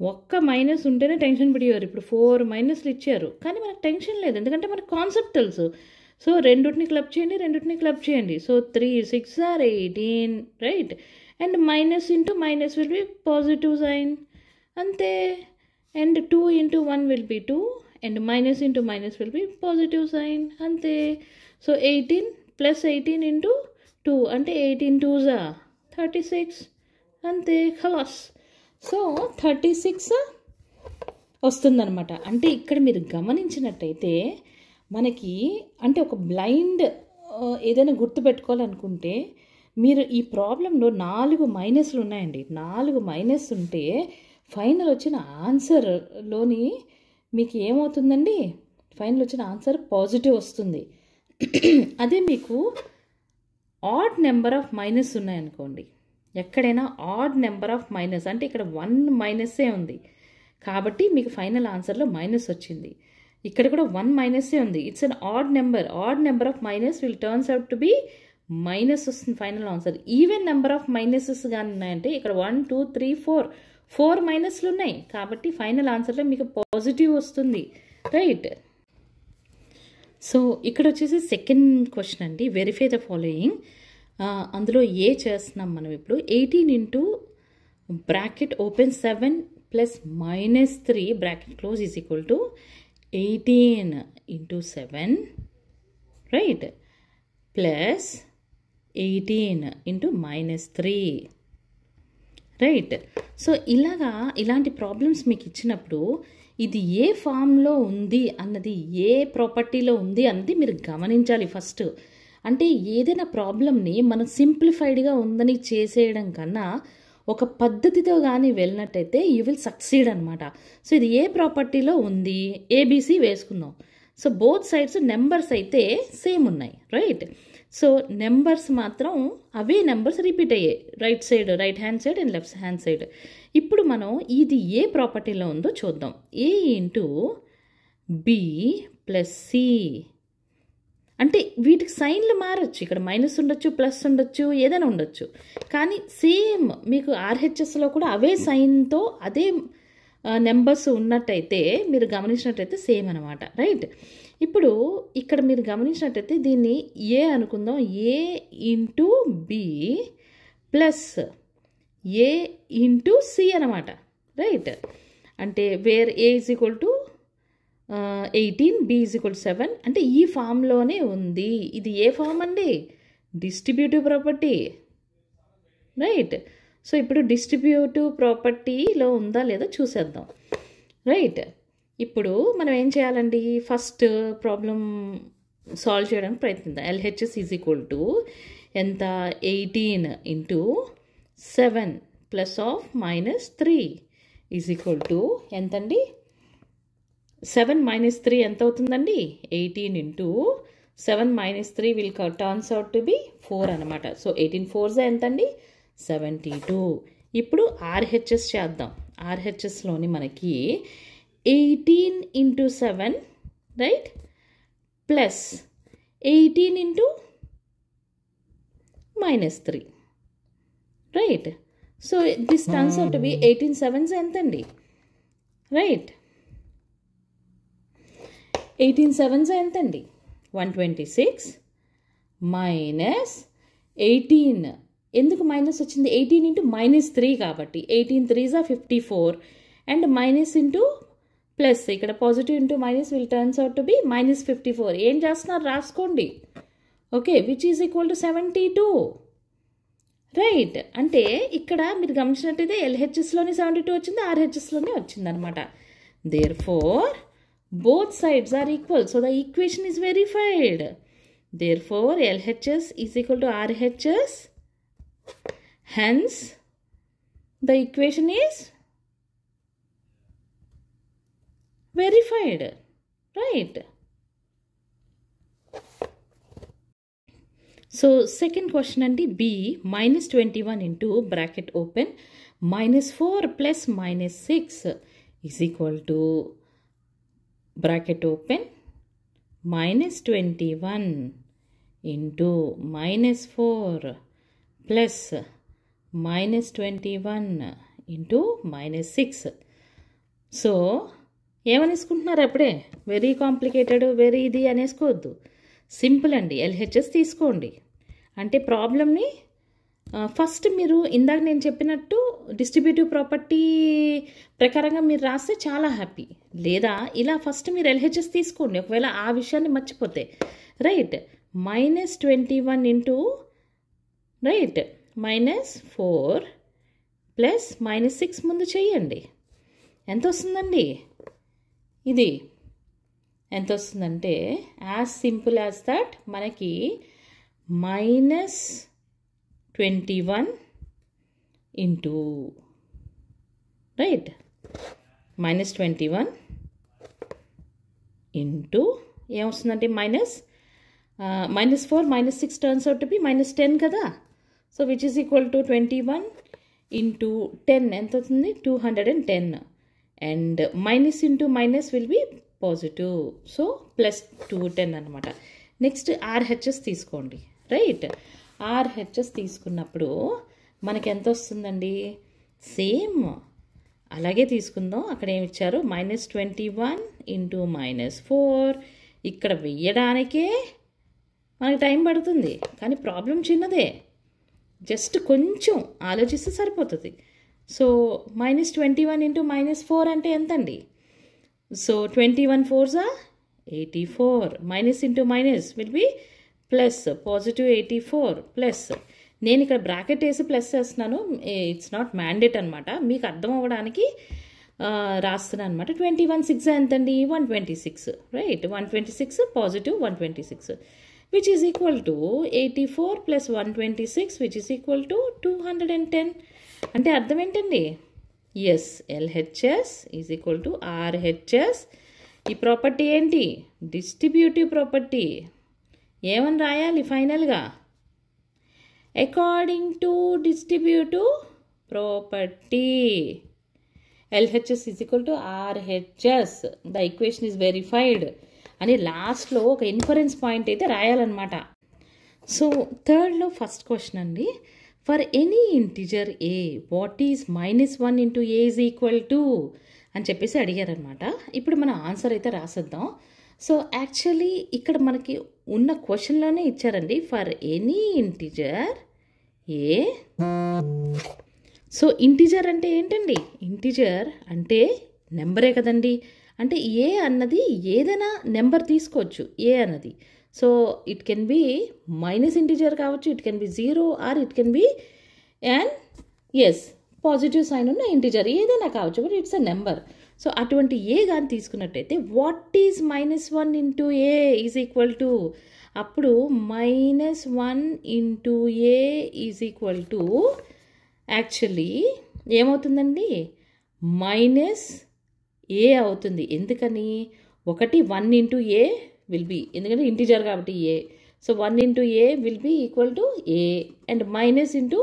ఒక్క మైనస్ ఉంటేనే టెన్షన్ పడేవారు, ఇప్పుడు 4 మైనస్లు ఇచ్చారు కానీ మనకు టెన్షన్ లేదు ఎందుకంటే మనకు కాన్సెప్ట్ తెలుసు. సో రెండుని క్లబ్ చేయండి, రెండుని క్లబ్ చేయండి. So 3 6 18, right. And minus into minus will be positive sign అంతే. And 2 into 1 will be 2 and minus into minus will be positive sign అంతే. సో 18 ప్లస్ 18 ఇంటూ 2 అంటే 18 2s 36 అంతే, ఖలాస్. సో 36 వస్తుందన్నమాట. అంటే ఇక్కడ మీరు గమనించినట్టయితే మనకి అంటే ఒక బ్లైండ్ ఏదైనా గుర్తుపెట్టుకోవాలనుకుంటే మీరు ఈ ప్రాబ్లంలో 4 మైనస్లు ఉన్నాయండి. 4 మైనస్ ఉంటే ఫైనల్ వచ్చిన ఆన్సర్లోని మీకు ఏమవుతుందండి, ఫైనల్ వచ్చిన ఆన్సర్ పాజిటివ్ వస్తుంది. అదే మీకు ఆడ్ నెంబర్ ఆఫ్ మైనస్ ఉన్నాయనుకోండి, ఎక్కడైనా ఆడ్ నెంబర్ ఆఫ్ మైనస్ అంటే ఇక్కడ 1 మైనస్సే ఉంది కాబట్టి మీకు ఫైనల్ ఆన్సర్లో మైనస్ వచ్చింది. ఇక్కడ కూడా 1 మైనసే ఉంది. It's an odd number of minus will turns out to be minus వస్తుంది final answer. Even number of minuses కానీ ఉన్నాయంటే ఇక్కడ 1 2 3 4 మైనస్లు ఉన్నాయి కాబట్టి ఫైనల్ ఆన్సర్లో మీకు పాజిటివ్ వస్తుంది, రైట్. సో ఇక్కడ వచ్చేసి సెకండ్ క్వశ్చన్ అండి, వెరిఫై ద ఫాలోయింగ్. అందులో ఏ చేస్తున్నాం మనం ఇప్పుడు. 18 into bracket open 7 plus minus 3 bracket close is equal to 18 into 7, right, plus 18 into minus 3, right. So ఇలాంటి ప్రాబ్లమ్స్ మీకు ఇచ్చినప్పుడు ఇది ఏ ఫామ్లో ఉంది అన్నది, ఏ ప్రాపర్టీలో ఉంది అన్నది మీరు గమనించాలి ఫస్ట్. అంటే ఏదైనా ప్రాబ్లమ్ని మనం సింప్లిఫైడ్గా ఉందని చేసేయడం కన్నా ఒక పద్ధతితో కానీ వెళ్ళినట్టయితే యూ విల్ సక్సీడ్ అనమాట. సో ఇది ఏ ప్రాపర్టీలో ఉంది, ఏబీసీ వేసుకుందాం. సో బోత్ సైడ్స్ నెంబర్స్ అయితే సేమ్ ఉన్నాయి, రైట్. సో నెంబర్స్ మాత్రం అవే నెంబర్స్ రిపీట్ అయ్యాయి, right hand side and left hand side. ఇప్పుడు మనం ఇది ఏ ప్రాపర్టీలో ఉందో చూద్దాం. ఏ ఇంటూ బి ప్లస్ సి అంటే వీటికి సైన్లు మారచ్చు, ఇక్కడ మైనస్ ఉండొచ్చు, ప్లస్ ఉండొచ్చు, ఏదైనా ఉండొచ్చు. కానీ సేమ్ మీకు ఆర్హెచ్ఎస్లో కూడా అవే సైన్తో అదే నెంబర్స్ ఉన్నట్టయితే మీరు గమనించినట్టయితే సేమ్ అనమాట, రైట్. ఇప్పుడు ఇక్కడ మీరు గమనించినట్టయితే దీన్ని ఏ అనుకుందాం. A into B plus A into C అనమాట, రైట్. అంటే where A is equal to 18, B is equal to 7 అంటే ఈ ఫామ్లోనే ఉంది. ఇది ఏ ఫామ్ అండి, డిస్ట్రిబ్యూటివ్ ప్రాపర్టీ, రైట్. సో ఇప్పుడు డిస్ట్రిబ్యూటివ్ ప్రాపర్టీలో ఉందా లేదా చూసేద్దాం, రైట్. ఇప్పుడు మనం ఏం చేయాలండి, ఫస్ట్ ప్రాబ్లం సాల్వ్ చేయడానికి ప్రయత్నిద్దాం. ఎల్హెచ్ఎస్ ఈజ్ ఈక్వల్ టు ఎంత, 18 into 7 plus of minus 3 is equal to ఎంతండి, 7 మైనస్ 3 ఎంత అవుతుందండి, 18 into 7 minus 3 will turns out to B 4 అనమాట. సో 18 4s ఎంతండి, 72. ఇప్పుడు ఆర్హెచ్ఎస్ చేద్దాం. ఆర్హెచ్ఎస్లోని మనకి 18 into 7, right, plus 18 into minus 3, right. So this turns out to B 18 7s ఎంతండి, right. 18 7s ఎంతండి, 126 మైనస్ 18. ఎందుకు మైనస్ వచ్చింది, 18 ఇంటూ మైనస్ 3 కాబట్టి 18 3s are 54 and minus into plus, ఇక్కడ positive into minus will turns out to be minus 54. ఏం చేస్తున్నారు రాసుకోండి, okay, which is equal to 72, right. అంటే ఇక్కడ మీరు గమనించినట్టయితే ఎల్హెచ్ఎస్లోని 72 వచ్చింది, ఆర్హెచ్ఎస్లోనే వచ్చింది అనమాట. Therefore both sides are equal, so the equation is verified. Therefore LHS is equal to RHS, hence the equation is verified, right. So second question and B minus 21 into bracket open minus 4 plus minus 6 is equal to bracket open minus 21 into minus 4 plus minus 21 into minus 6. So ఏమనేసుకుంటున్నారు అప్పుడే, very complicated, very ఇది అనేసుకోవద్దు, simple అండి. LHS తీసుకోండి. అంటే ప్రాబ్లమ్ని first మీరు ఇందాక నేను చెప్పినట్టు డిస్ట్రిబ్యూటివ్ ప్రాపర్టీ ప్రకారంగా మీరు రాస్తే చాలా హ్యాపీ. లేదా ఇలా ఫస్ట్ మీరు ఎల్హెచ్ఎస్ తీసుకోండి ఒకవేళ ఆ విషయాన్ని మర్చిపోతే, right. Minus 21 into, right, minus 4 plus minus 6 ముందు చేయండి. ఎంత వస్తుందండి, ఇది ఎంత వస్తుందంటే యాజ్ సింపుల్ యాజ్ దట్ మనకి minus 21 into, right, minus 21 into ఏమొస్తుందంటే minus 4 minus 6 turns out to be minus 10 కదా. So which is equal to 21 into 10 ఎంత అవుతుంది, 210. And minus into minus will be positive. So plus 210 అనమాట. Next RHS తీసుకోండి, right. RHS తీసుకున్నప్పుడు మనకి ఎంత వస్తుందండి? సేమ్ అలాగే తీసుకుందాం. అక్కడ ఏమి ఇచ్చారు? -21 ఇంటూ -4. ఇక్కడ వెయ్యడానికే మనకి టైం పడుతుంది, కానీ ప్రాబ్లం చిన్నదే, జస్ట్ కొంచెం ఆలోచిస్తే సరిపోతుంది. సో -21 ఇంటూ -4 అంటే ఎంతండి? So 21 4s are 84. Minus into minus will B plus, positive 84 plus. నేను ఇక్కడ బ్రాకెట్ వేసి ప్లస్ చేస్తున్నాను, ఇట్స్ నాట్ మ్యాండేట్ అనమాట, మీకు అర్థం అవ్వడానికి రాస్తున్నాను అనమాట. 21 6 ఎంతండి? 126, right. 126 positive 126 which is equal to 84 plus 126 which is equal to 210. అంటే అర్థం ఏంటండి? Yes, LHS is equal to RHS. ఈ ప్రాపర్టీ ఏంటి? Distributive property. ఏమని రాయాలి ఫైనల్గా? According to distributive property, LHS is equal to RHS, the equation is verified అని లాస్ట్లో ఒక ఇన్ఫరెన్స్ పాయింట్ అయితే రాయాలన్నమాట. సో థర్డ్లో ఫస్ట్ క్వశ్చన్ అండి, for any integer A what is -1 into A is equal to అని చెప్పేసి అడిగారనమాట. ఇప్పుడు మన ఆన్సర్ అయితే రాసేద్దాం. సో యాక్చువల్లీ ఇక్కడ మనకి ఉన్న క్వశ్చన్లోనే ఇచ్చారండి, for any integer A. So integer అంటే ఏంటండి? ఇంటిజర్ అంటే నెంబరే కదండి. అంటే ఏ అన్నది ఏదైనా నెంబర్ తీసుకోవచ్చు, ఏ అన్నది. So it can be minus integer కావచ్చు, it can be 0 or it can be and as positive sign ఉన్న ఇంటిజర్, ఏదైనా కావచ్చు, but it's a number. So అటువంటి ఏ కానీ తీసుకున్నట్టయితే what is -1 into A is equal to, అప్పుడు -1 into A is equal to actually ఏమవుతుందండి? Minus A అవుతుంది. ఎందుకని? 1 ఇంటూ ఏ విల్ బి, ఎందుకంటే ఇంటిజర్ కాబట్టి A. So 1 into A will be equal to A and minus into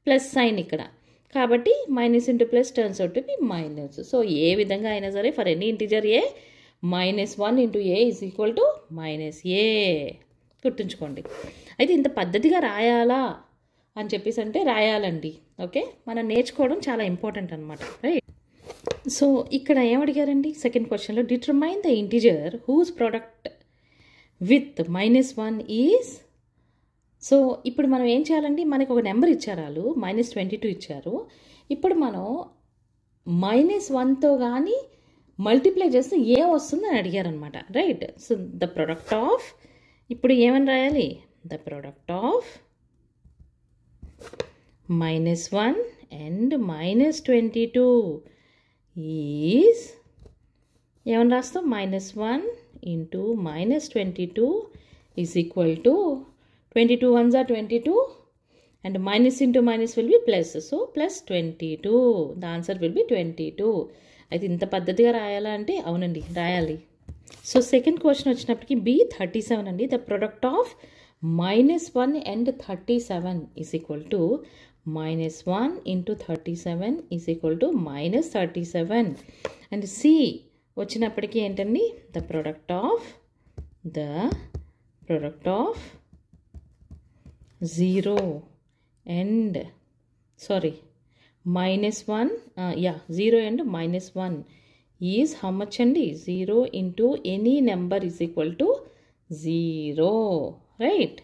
plus sign ఇక్కడ, కాబట్టి minus into plus turns out to be minus. So ఏ విధంగా అయినా సరే for any integer A -1 into A is equal to -ఏ. గుర్తుంచుకోండి. అయితే ఇంత పద్ధతిగా రాయాలా అని చెప్పేసి అంటే రాయాలండి. ఓకే, మనం నేర్చుకోవడం చాలా ఇంపార్టెంట్ అనమాట, రైట్. సో ఇక్కడ ఏమడిగారండి సెకండ్ క్వశ్చన్లో, determine the integer whose product with -1 is. So ఇప్పుడు మనం ఏం చేయాలండి? మనకు ఒక నెంబర్ ఇచ్చారు, వాళ్ళు -22 ఇచ్చారు. ఇప్పుడు మనం -1తో కానీ మల్టిప్లై చేస్తే ఏం వస్తుంది అని అడిగారనమాట, right. So the product of, ఇప్పుడు ఏమని రాయాలి? The product of -1 and -22 is, ఏమని రాస్తాం? -1 into -22 is equal to 22 1s are 22 and minus into minus will be plus. So plus 22. The answer will be 22. అయితే ఇంత పద్ధతిగా రాయాలా అంటే అవునండి రాయాలి. సో సెకండ్ క్వశ్చన్ వచ్చినప్పటికీ B37 అండి. The product of -1 and 37 is equal to -1 into 37 is equal to -37. And C వచ్చినప్పటికీ ఏంటండి? The product of 0 and -1, 0 and -1 is how much అండి? 0 into any number is equal to 0, right.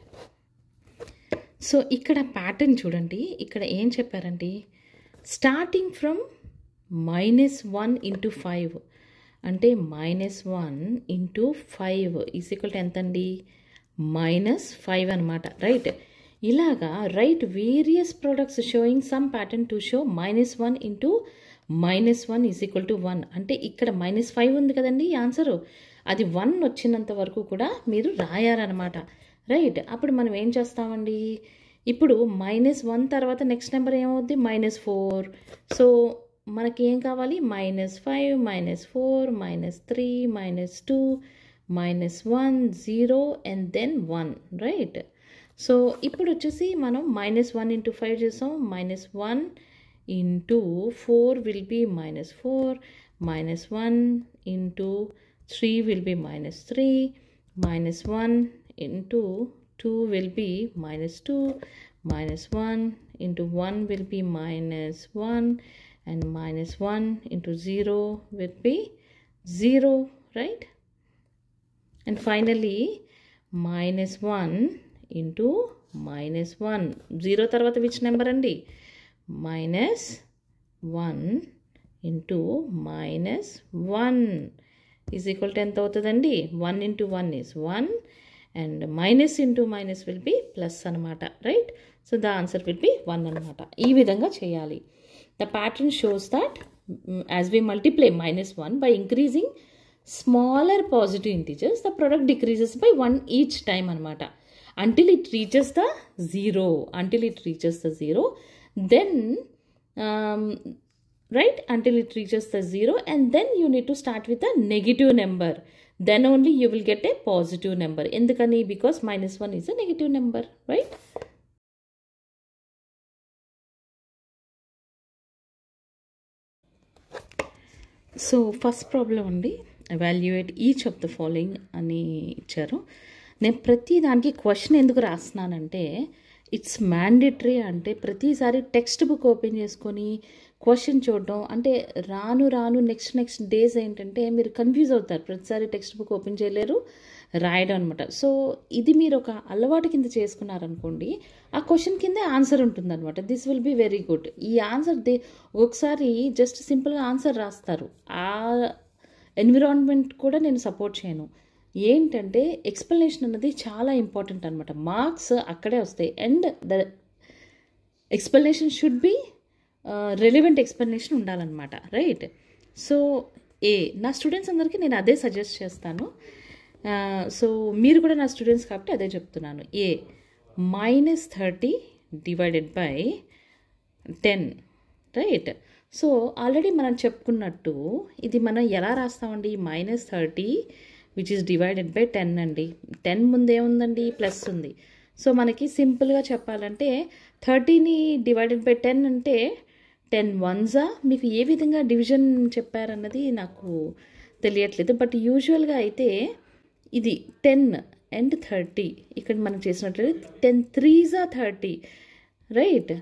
So ఇక్కడ pattern చూడండి, ఇక్కడ ఏం చెప్పారండి? Starting from -1 into 5 అంటే -1 into 5 is equal to ఎంతండి? -5 అనమాట, రైట్. ఇలాగా right various products sowing some pattern to show -1 into -1 is equal to 1. అంటే ఇక్కడ -5 ఉంది కదండి ఆన్సరు, అది 1 వచ్చినంత వరకు కూడా మీరు రాయాలన్నమాట, రైట్. అప్పుడు మనం ఏం చేస్తామండి? ఇప్పుడు -1 తర్వాత నెక్స్ట్ నెంబర్ ఏమవుద్ది? -4. సో మనకి ఏం కావాలి? -5, -4, -3, -2, -1, 0 and then 1, రైట్. సో ఇప్పుడు వచ్చేసి మనం -1 into 5 చేసాం. -1 into 4 will be -4, -1 into 3 will be minus 3, minus 1 into 2 will be minus 2, minus 1 into 1 will be minus 1, and minus 1 into 0 will be 0, right? And finally minus 1 into minus 1, 0 తర్వాత which number అండి? minus 1 into minus 1 is equal to ఎంత అవుతుందండి? 1 into 1 is 1, and minus into minus will be plus అనమాట, right? So the answer will be 1 అనమాట. ఈ విధంగా చేయాలి. The pattern shows that as we multiply minus 1 by increasing smaller positive integers, the product decreases by 1 each time అనమాట, until it reaches the 0. Until it reaches the 0, then right, until it reaches the 0, and then you need to start with a negative number. Then only you will get a positive number. Endukani? Because minus 1 is a negative number, right? So first problem undi, evaluate each of the following ani icharu. నేను ప్రతి దానికి question ఎందుకు రాస్తున్నానంటే, it's mandatory. అంటే ప్రతిసారి text book open చేసుకొని question చూడడం అంటే రాను నెక్స్ట్ డేస్ ఏంటంటే మీరు కన్ఫ్యూజ్ అవుతారు. ప్రతిసారి టెక్స్ట్ బుక్ ఓపెన్ చేయలేరు, రాయడం అనమాట. సో ఇది మీరు ఒక అలవాటు కింద చేసుకున్నారనుకోండి, ఆ క్వశ్చన్ కిందే ఆన్సర్ ఉంటుంది అనమాట. This will be very good. ఈ ఆన్సర్ ఒకసారి జస్ట్ సింపుల్గా ఆన్సర్ రాస్తారు. ఆ ఎన్విరాన్మెంట్ కూడా నేను సపోర్ట్ చేయను. ఏంటంటే ఎక్స్ప్లెనేషన్ అన్నది చాలా ఇంపార్టెంట్ అనమాట. మార్క్స్ అక్కడే వస్తాయి, and the explanation should be relevant explanation ఉండాలన్నమాట, రైట్? సో నా స్టూడెంట్స్ అందరికీ నేను అదే సజెస్ట్ చేస్తాను. సో మీరు కూడా నా స్టూడెంట్స్ కాబట్టి అదే చెప్తున్నాను. minus 30 divided by 10, right? So already మనం చెప్పుకున్నట్టు ఇది మనం ఎలా రాస్తామండి? minus 30 which is divided by 10 అండి. 10 ముందే ఉందండి, ప్లస్ ఉంది. సో మనకి సింపుల్గా చెప్పాలంటే 30ని డివైడెడ్ బై 10 అంటే 10 1s. మీకు ఏ విధంగా డివిజన్ చెప్పారన్నది నాకు తెలియట్లేదు, బట్ యూజువల్గా అయితే ఇది 10 and 30 ఇక్కడ మనం చేసినట్లయితే 10 3s 30, రైట్?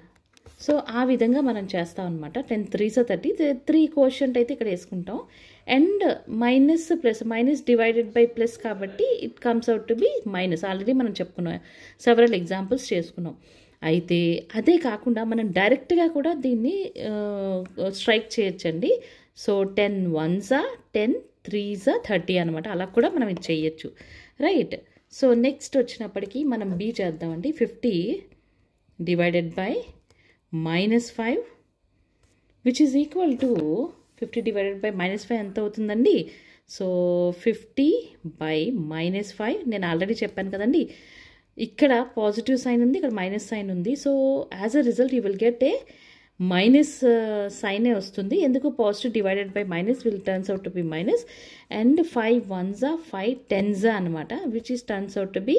సో ఆ విధంగా మనం చేస్తాం అనమాట. 10 3s 30, 3 కోషంట్ అయితే ఇక్కడ వేసుకుంటాం, and minus plus, minus divided by plus కాబట్టి it comes out to be minus. Already మనం చెప్పుకున్నాం, సెవరల్ ఎగ్జాంపుల్స్ చేసుకున్నాం. అయితే అదే కాకుండా మనం డైరెక్ట్గా కూడా దీన్ని స్ట్రైక్ చేయొచ్చండి. సో 10 1s 10 3s 30 అనమాట. అలా కూడా మనం ఇది చేయొచ్చు, రైట్? సో నెక్స్ట్ వచ్చినప్పటికీ మనం బి చేద్దామండి. 50 divided by -5 which is equal to 50 divided by -5 ఎంత అవుతుందండి? సో 50 బై -5, నేను ఆల్రెడీ చెప్పాను కదండి, ఇక్కడ పాజిటివ్ సైన్ ఉంది, ఇక్కడ మైనస్ సైన్ ఉంది. So as a result you will get a minus సైనే వస్తుంది. ఎందుకు? Positive divided by minus will turns out to be minus, and 5 1s 5 10s అనమాట, which is turns out to be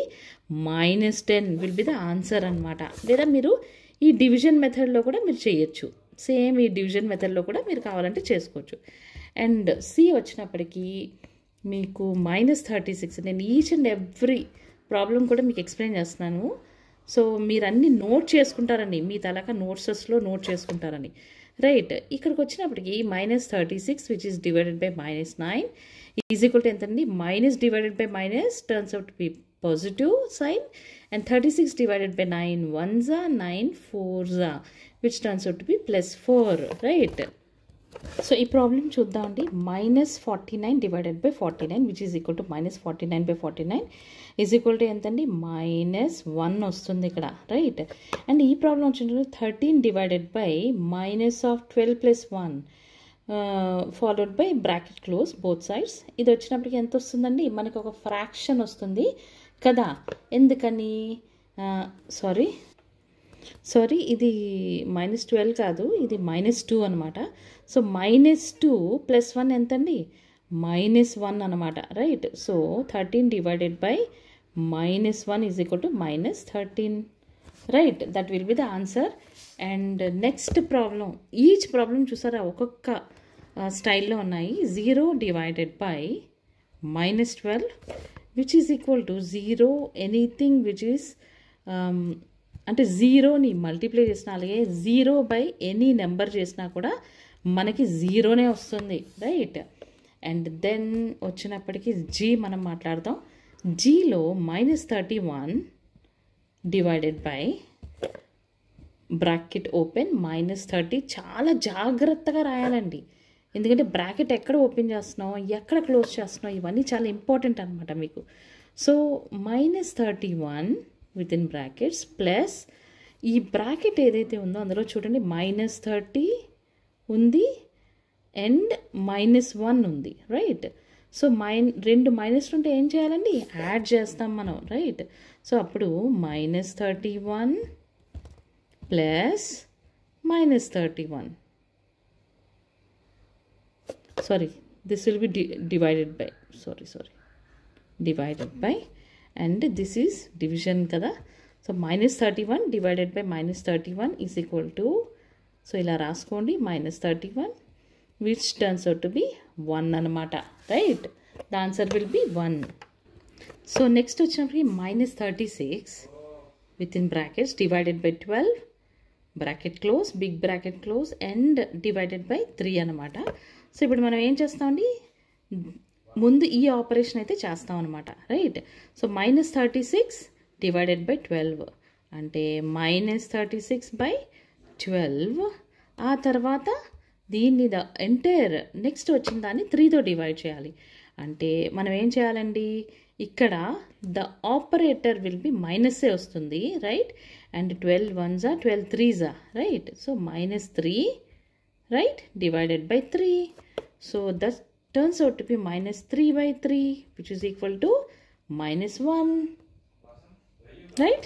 -10 will be the answer అనమాట. లేదా మీరు ఈ division మెథడ్లో కూడా మీరు చేయొచ్చు. సేమ్ ఈ డివిజన్ మెథడ్లో కూడా మీరు కావాలంటే చేసుకోవచ్చు. అండ్ సి వచ్చినప్పటికీ మీకు -36. నేను ఈచ్ అండ్ ఎవ్రీ ప్రాబ్లం కూడా మీకు ఎక్స్ప్లెయిన్ చేస్తున్నాను. సో మీరు అన్ని నోట్ చేసుకుంటారని, మీ తలక నోట్సెస్లో నోట్ చేసుకుంటారని, రైట్? ఇక్కడికి వచ్చినప్పటికి -36 which is divided by -9 is equal to ఎంతండి? Minus divided by minus turns out to be positive sign, and 36 divided by 9 1s 9 4s which turns out to be +4, right? So ఈ problem చూద్దామండి. -49 divided by 49 which is equal to -49 by 49 is equal to ఎంతండి? -1 వస్తుంది ఇక్కడ, right? And ఈ problem వచ్చినప్పుడు 13 divided by -12 + 1 followed by bracket close both sides. ఇది వచ్చినప్పటికి ఎంత వస్తుందండి? మనకు ఒక ఫ్రాక్షన్ వస్తుంది కదా. ఎందుకని? సారీ ఇది -12 కాదు, ఇది -2 అనమాట. సో -2 + 1 ఎంతండి? -1 అనమాట, right? So 13 divided by -1 is equal to -13, right? That will be the answer. And next problem, each problem చూసారా ఒక్కొక్క స్టైల్లో ఉన్నాయి. 0 divided by minus 12 which is equal to 0 anything which is అంటే జీరోని మల్టిప్లై చేసినా అలాగే 0 బై ఎనీ నెంబర్ చేసినా కూడా మనకి జీరోనే వస్తుంది రైట్. అండ్ దెన్ వచ్చినప్పటికీ జీ మనం మాట్లాడదాం. జీలో -31 డివైడెడ్ బై బ్రాకెట్ ఓపెన్ -30. చాలా జాగ్రత్తగా రాయాలండి, ఎందుకంటే బ్రాకెట్ ఎక్కడ ఓపెన్ చేస్తున్నాం ఎక్కడ క్లోజ్ చేస్తున్నాం ఇవన్నీ చాలా ఇంపార్టెంట్ అనమాట మీకు. So -31 with in brackets plus ఈ బ్రాకెట్ ఏదైతే ఉందో అందులో చూడండి -30 ఉంది అండ్ -1 ఉంది రైట్. సో రెండు మైనస్లు ఉంటే ఏం చేయాలండి, యాడ్ చేస్తాం మనం రైట్. సో అప్పుడు -31 plus -31 sorry this will be divided by divided by and this is division kada. So -31 divided by -31 is equal to, so ila raskondi -31 which turns out to be 1 anamata right. The answer will be 1. So next వచ్చేటప్పటికి -36 within brackets divided by 12 bracket close big bracket close and divided by 3 anamata. So ఇప్పుడు మనం ఏం చేస్తామండి, ముందు ఈ operation అయితే చేస్తాం అనమాట రైట్. సో -36 డివైడెడ్ బై 12 అంటే -36/12. ఆ తర్వాత దీన్ని ఎంటైర్ నెక్స్ట్ వచ్చిన దాన్ని 3తో డివైడ్ చేయాలి. అంటే మనం ఏం చేయాలండి, ఇక్కడ ద ఆపరేటర్ విల్ బి మైనస్సే వస్తుంది right. And 12 1s 12 3s right. So -3 right divided by 3. So that turns out to be -3/3 which is equal to -1 right.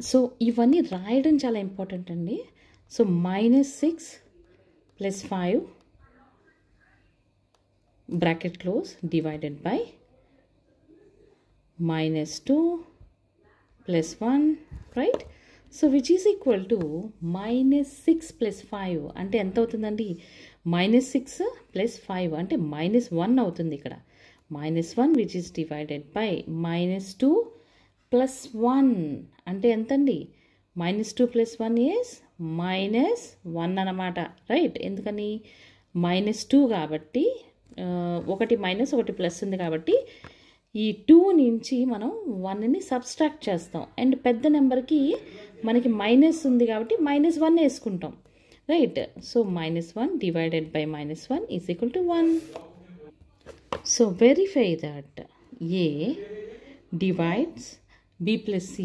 So ఇవన్నీ రాయడం చాలా ఇంపార్టెంట్ అండి. So -6 + 5 bracket close divided by -2 + 1 right. So which is equal to -6 + 5 అంటే ఎంత అవుతుందండి, -6 + 5 అంటే -1 అవుతుంది ఇక్కడ. -1 విచ్ ఈజ్ డివైడెడ్ బై -2 + 1 అంటే ఎంతండి, -2 + 1 ఈజ్ -1 అన్నమాట రైట్. ఎందుకని -2 కాబట్టి ఒకటి మైనస్ ఒకటి ప్లస్ ఉంది కాబట్టి ఈ 2 నుంచి మనం 1ని సబ్స్ట్రాక్ట్ చేస్తాం. అండ్ పెద్ద నెంబర్కి మనకి మైనస్ ఉంది కాబట్టి -1 వేసుకుంటాం right. So -1 divided by -1 is equal to 1. So verify that A divides B + C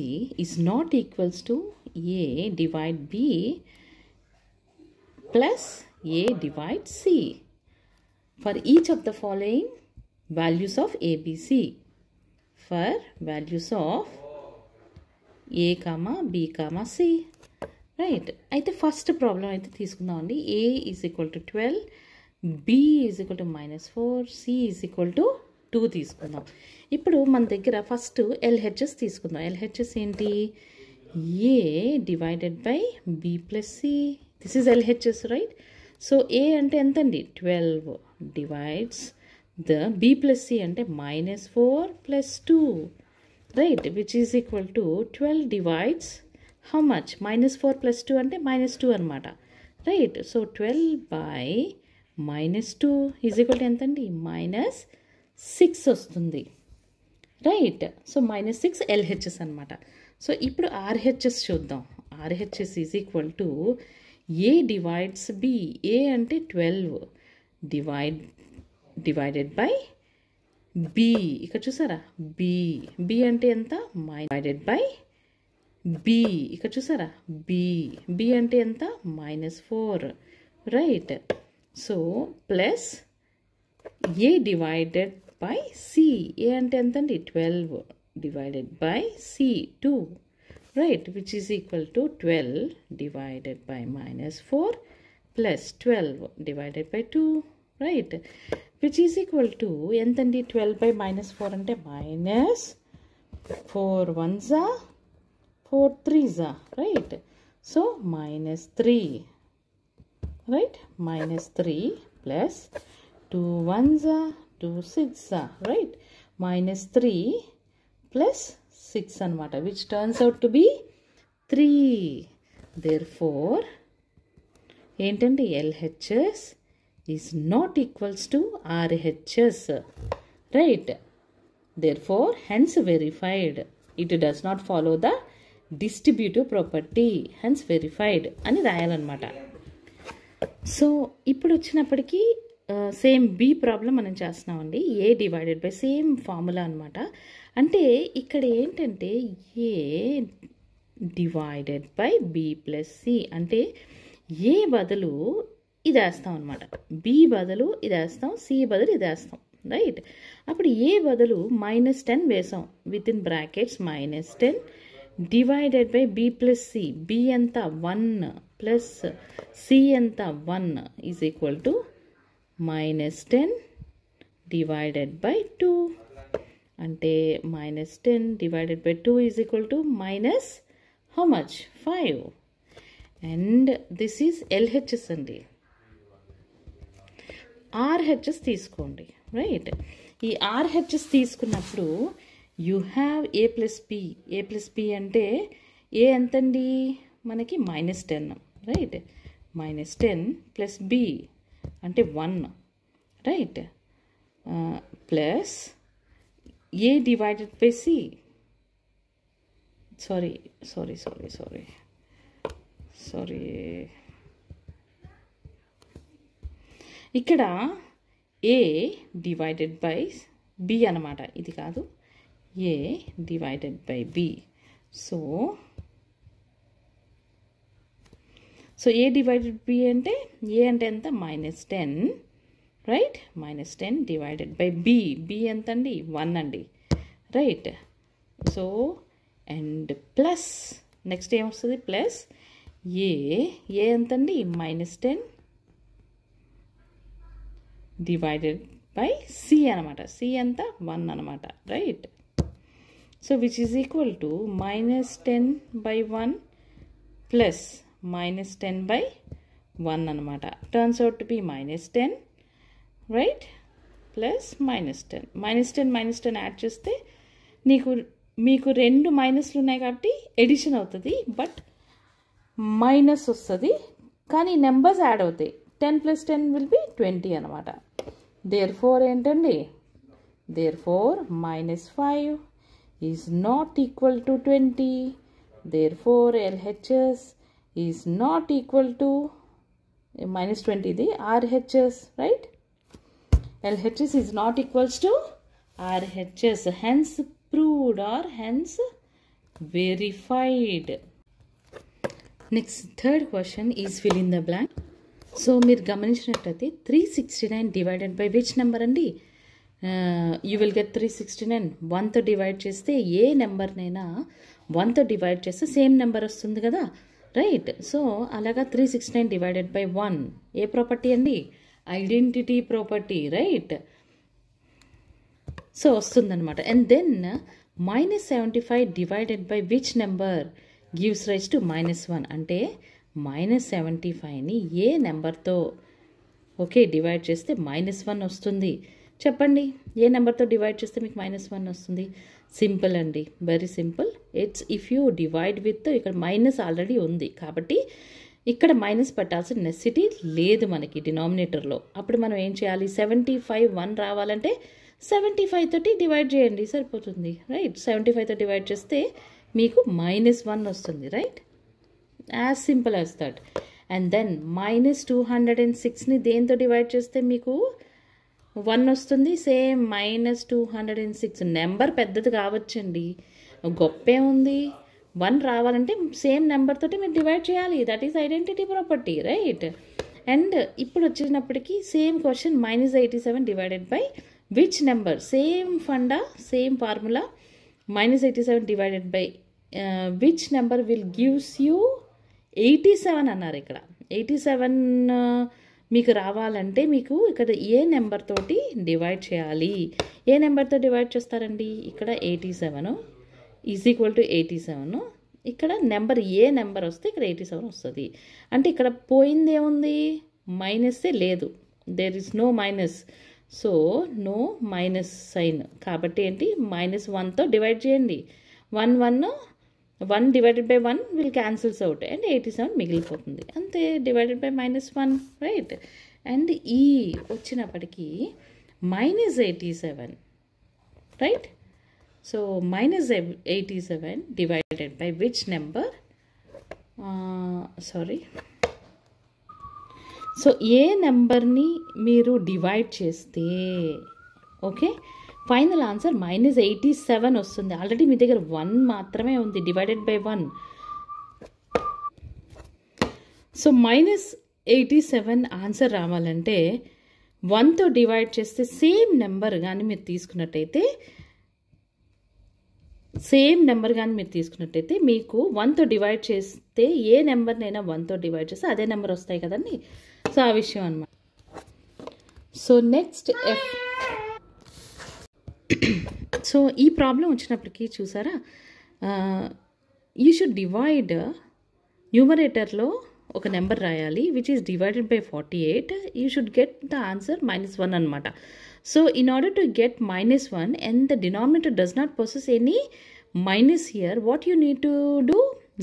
is not equals to A divide B plus A divide C for each of the following values of ABC. For values of A, B, C right. అయితే first problem అయితే తీసుకుందాం అండి. A is equal to 12, B is equal to -4, C is equal to 2 తీసుకుందాం. ఇప్పుడు మన దగ్గర first LHS తీసుకుందాం. LHS ఏంటి, A divided by B + C. This is LHS right. So A అంటే ఎంతండి 12 డివైడ్స్ the B + C అంటే -4 + 2 right which is equal to 12 divides how much, -4 + 2 అంటే -2 అనమాట right. So 12/-2 is equal to ఎంతండి -6 వస్తుంది right. So -6 LHS అనమాట. So ఇప్పుడు RHS చూద్దాం. RHS is equal to A divides B. A అంటే 12 డివైడెడ్ బై B. ఇక్కడ చూసారా B అంటే ఎంత, డివైడెడ్ బై B. ఇక్కడ చూసారా B అంటే ఎంత -4 right. So plus A divided by C. A అంటే ఎంత అండి 12 divided by C 2 right which is equal to 12 divided by -4 plus 12 divided by 2 right which is equal to ఎంతండి 12/-4 అంటే -4 1s 4 3s right. So -3 right -3 plus 2 1s 2 6 right, minus 3 plus 6 అనమాట, which turns out to be 3. Therefore ఏంటంటే LHS is not equals to RHS, right? Therefore hence verified, it does not follow the distributive property, hence verified అని రాయాలన్నమాట. So ఇప్పుడు వచ్చినప్పటికీ same B problem మనం చేస్తున్నామండి. A divided by same formula అనమాట. అంటే ఇక్కడ ఏంటంటే A divided by B plus C, అంటే ఏ బదులు ఇది వేస్తాం అనమాట, బి బదులు ఇది వేస్తాం, సి బదులు ఇది వేస్తాం, రైట్? అప్పుడు ఏ బదులు -10 వేసాం, with in brackets -10 divided by B plus C. B ఎంత 1 ప్లస్ సి ఎంత 1 is equal to -10 divided by 2. అంటే -10 divided by 2 is equal to minus how much 5. And this is LHS అండి. ఆర్హెచ్ఎస్ తీసుకోండి, రైట్? ఈ RHS తీసుకున్నప్పుడు you have A plus B. A plus B అంటే A ఎంతండి మనకి -10, right? -10 plus B అంటే 1, right? Plus A divided by C. Sorry ఇక్కడ A divided by B అనమాట, ఇది కాదు, A divided by B. So A divided B అంటే A అంటే ఎంత -10, right? -10 divided by B. B ఎంత అండి 1 అండి, right? So and plus next ఏమొస్తుంది, ప్లస్ ఏ ఎంతండి -10 డివైడెడ్ బై సి అనమాట. సి ఎంత 1 అనమాట, right? So which is equal to -10 by 1 plus -10 by 1 అనమాట. Turns out to be -10, right? Plus -10. -10 add చేస్తే మీకు 2 మైనస్లు ఉన్నాయి కాబట్టి ఎడిషన్ అవుతుంది, బట్ మైనస్ వస్తుంది, కానీ నెంబర్స్ యాడ్ అవుతాయి. 10 + 10 విల్ బి 20 అనమాట. దేర్ఫోర్ ఏంటండి, therefore -5 is not equal to 20. Therefore LHS is not equal to -20, ఇది RHS, right? LHS is not equals to RHS, hence proved or hence verified. Next, third question is fill in the blank. So మీరు గమనించినట్లయితే 369 divided by which number అండి? You will get 369. 1తో divide చేస్తే ఏ నెంబర్నైనా 1తో divide చేస్తే same number వస్తుంది కదా, రైట్? సో అలాగా 369 డివైడెడ్ బై 1 ఏ ప్రాపర్టీ అండి? Identity property, right? సో వస్తుందన్నమాట. And then -75 divided by which number gives rise to -1. అంటే -75ని ఏ నెంబర్తో డివైడ్ చేస్తే -1 వస్తుంది? చెప్పండి, ఏ నెంబర్తో డివైడ్ చేస్తే మీకు -1 వస్తుంది? సింపుల్ అండి, very simple. It's if you divide with, ఇక్కడ మైనస్ ఆల్రెడీ ఉంది కాబట్టి ఇక్కడ మైనస్ పెట్టాల్సిన నెసిటీ లేదు మనకి డినామినేటర్లో. అప్పుడు మనం ఏం చేయాలి, 75 1 రావాలంటే 75 తోటి డివైడ్ చేయండి, సరిపోతుంది, రైట్? 75తో డివైడ్ చేస్తే మీకు -1 వస్తుంది, right? As simple as that. And then -206ని దేంతో డివైడ్ చేస్తే మీకు 1 వస్తుంది? సేమ్ -206. నెంబర్ పెద్దది కావచ్చండి, గొప్పే ఉంది. 1 రావాలంటే సేమ్ నెంబర్ తోటి మీరు డివైడ్ చేయాలి. That is identity property, right? And ఇప్పుడు వచ్చినప్పటికీ same question, -87 divided by which number? Same funda, same formula. -87 divided by which number will gives you 87 అన్నారు. ఇక్కడ 87 మీకు రావాలంటే మీకు ఇక్కడ ఏ నెంబర్ తోటి డివైడ్ చేయాలి? ఏ నెంబర్తో డివైడ్ చేస్తారండి? ఇక్కడ 87 ఈజ్ ఈక్వల్ టు 87. ఇక్కడ నెంబర్ ఏ నెంబర్ వస్తే ఇక్కడ 87 వస్తుంది. అంటే ఇక్కడ పోయింది ఏముంది? మైనస్సే లేదు, there is no minus. So no minus sign, కాబట్టి ఏంటి -1తో డివైడ్ చేయండి. 1 divided by 1 will cancels out and 87 మిగిలిపోతుంది, అంతే. Divided by -1, right. అండ్ ఈ వచ్చినప్పటికీ -87, right. So -87 divided by which number, so ఏ నెంబర్ని మీరు డివైడ్ చేస్తే ఓకే ఫైనల్ ఆన్సర్ -87 వస్తుంది. ఆల్రెడీ మీ దగ్గర 1 మాత్రమే ఉంది, డివైడెడ్ బై 1. సో -87 ఆన్సర్ రావాలంటే 1తో డివైడ్ చేస్తే సేమ్ నెంబర్ కానీ మీరు తీసుకున్నట్టయితే మీకు 1తో డివైడ్ చేస్తే ఏ నెంబర్నైనా 1తో డివైడ్ చేస్తే అదే నెంబర్ వస్తాయి కదండి. సో ఆ విషయం అన్నమాట. సో నెక్స్ట్ సో ఈ ప్రాబ్లం వచ్చినప్పటికీ చూసారా, యూ షుడ్ డివైడ్, న్యూమరేటర్లో ఒక నెంబర్ రాయాలి which is divided by 48. You should get the answer -1 అనమాట. So in order to get -1 and the denominator does not possess any minus here, what you need to do,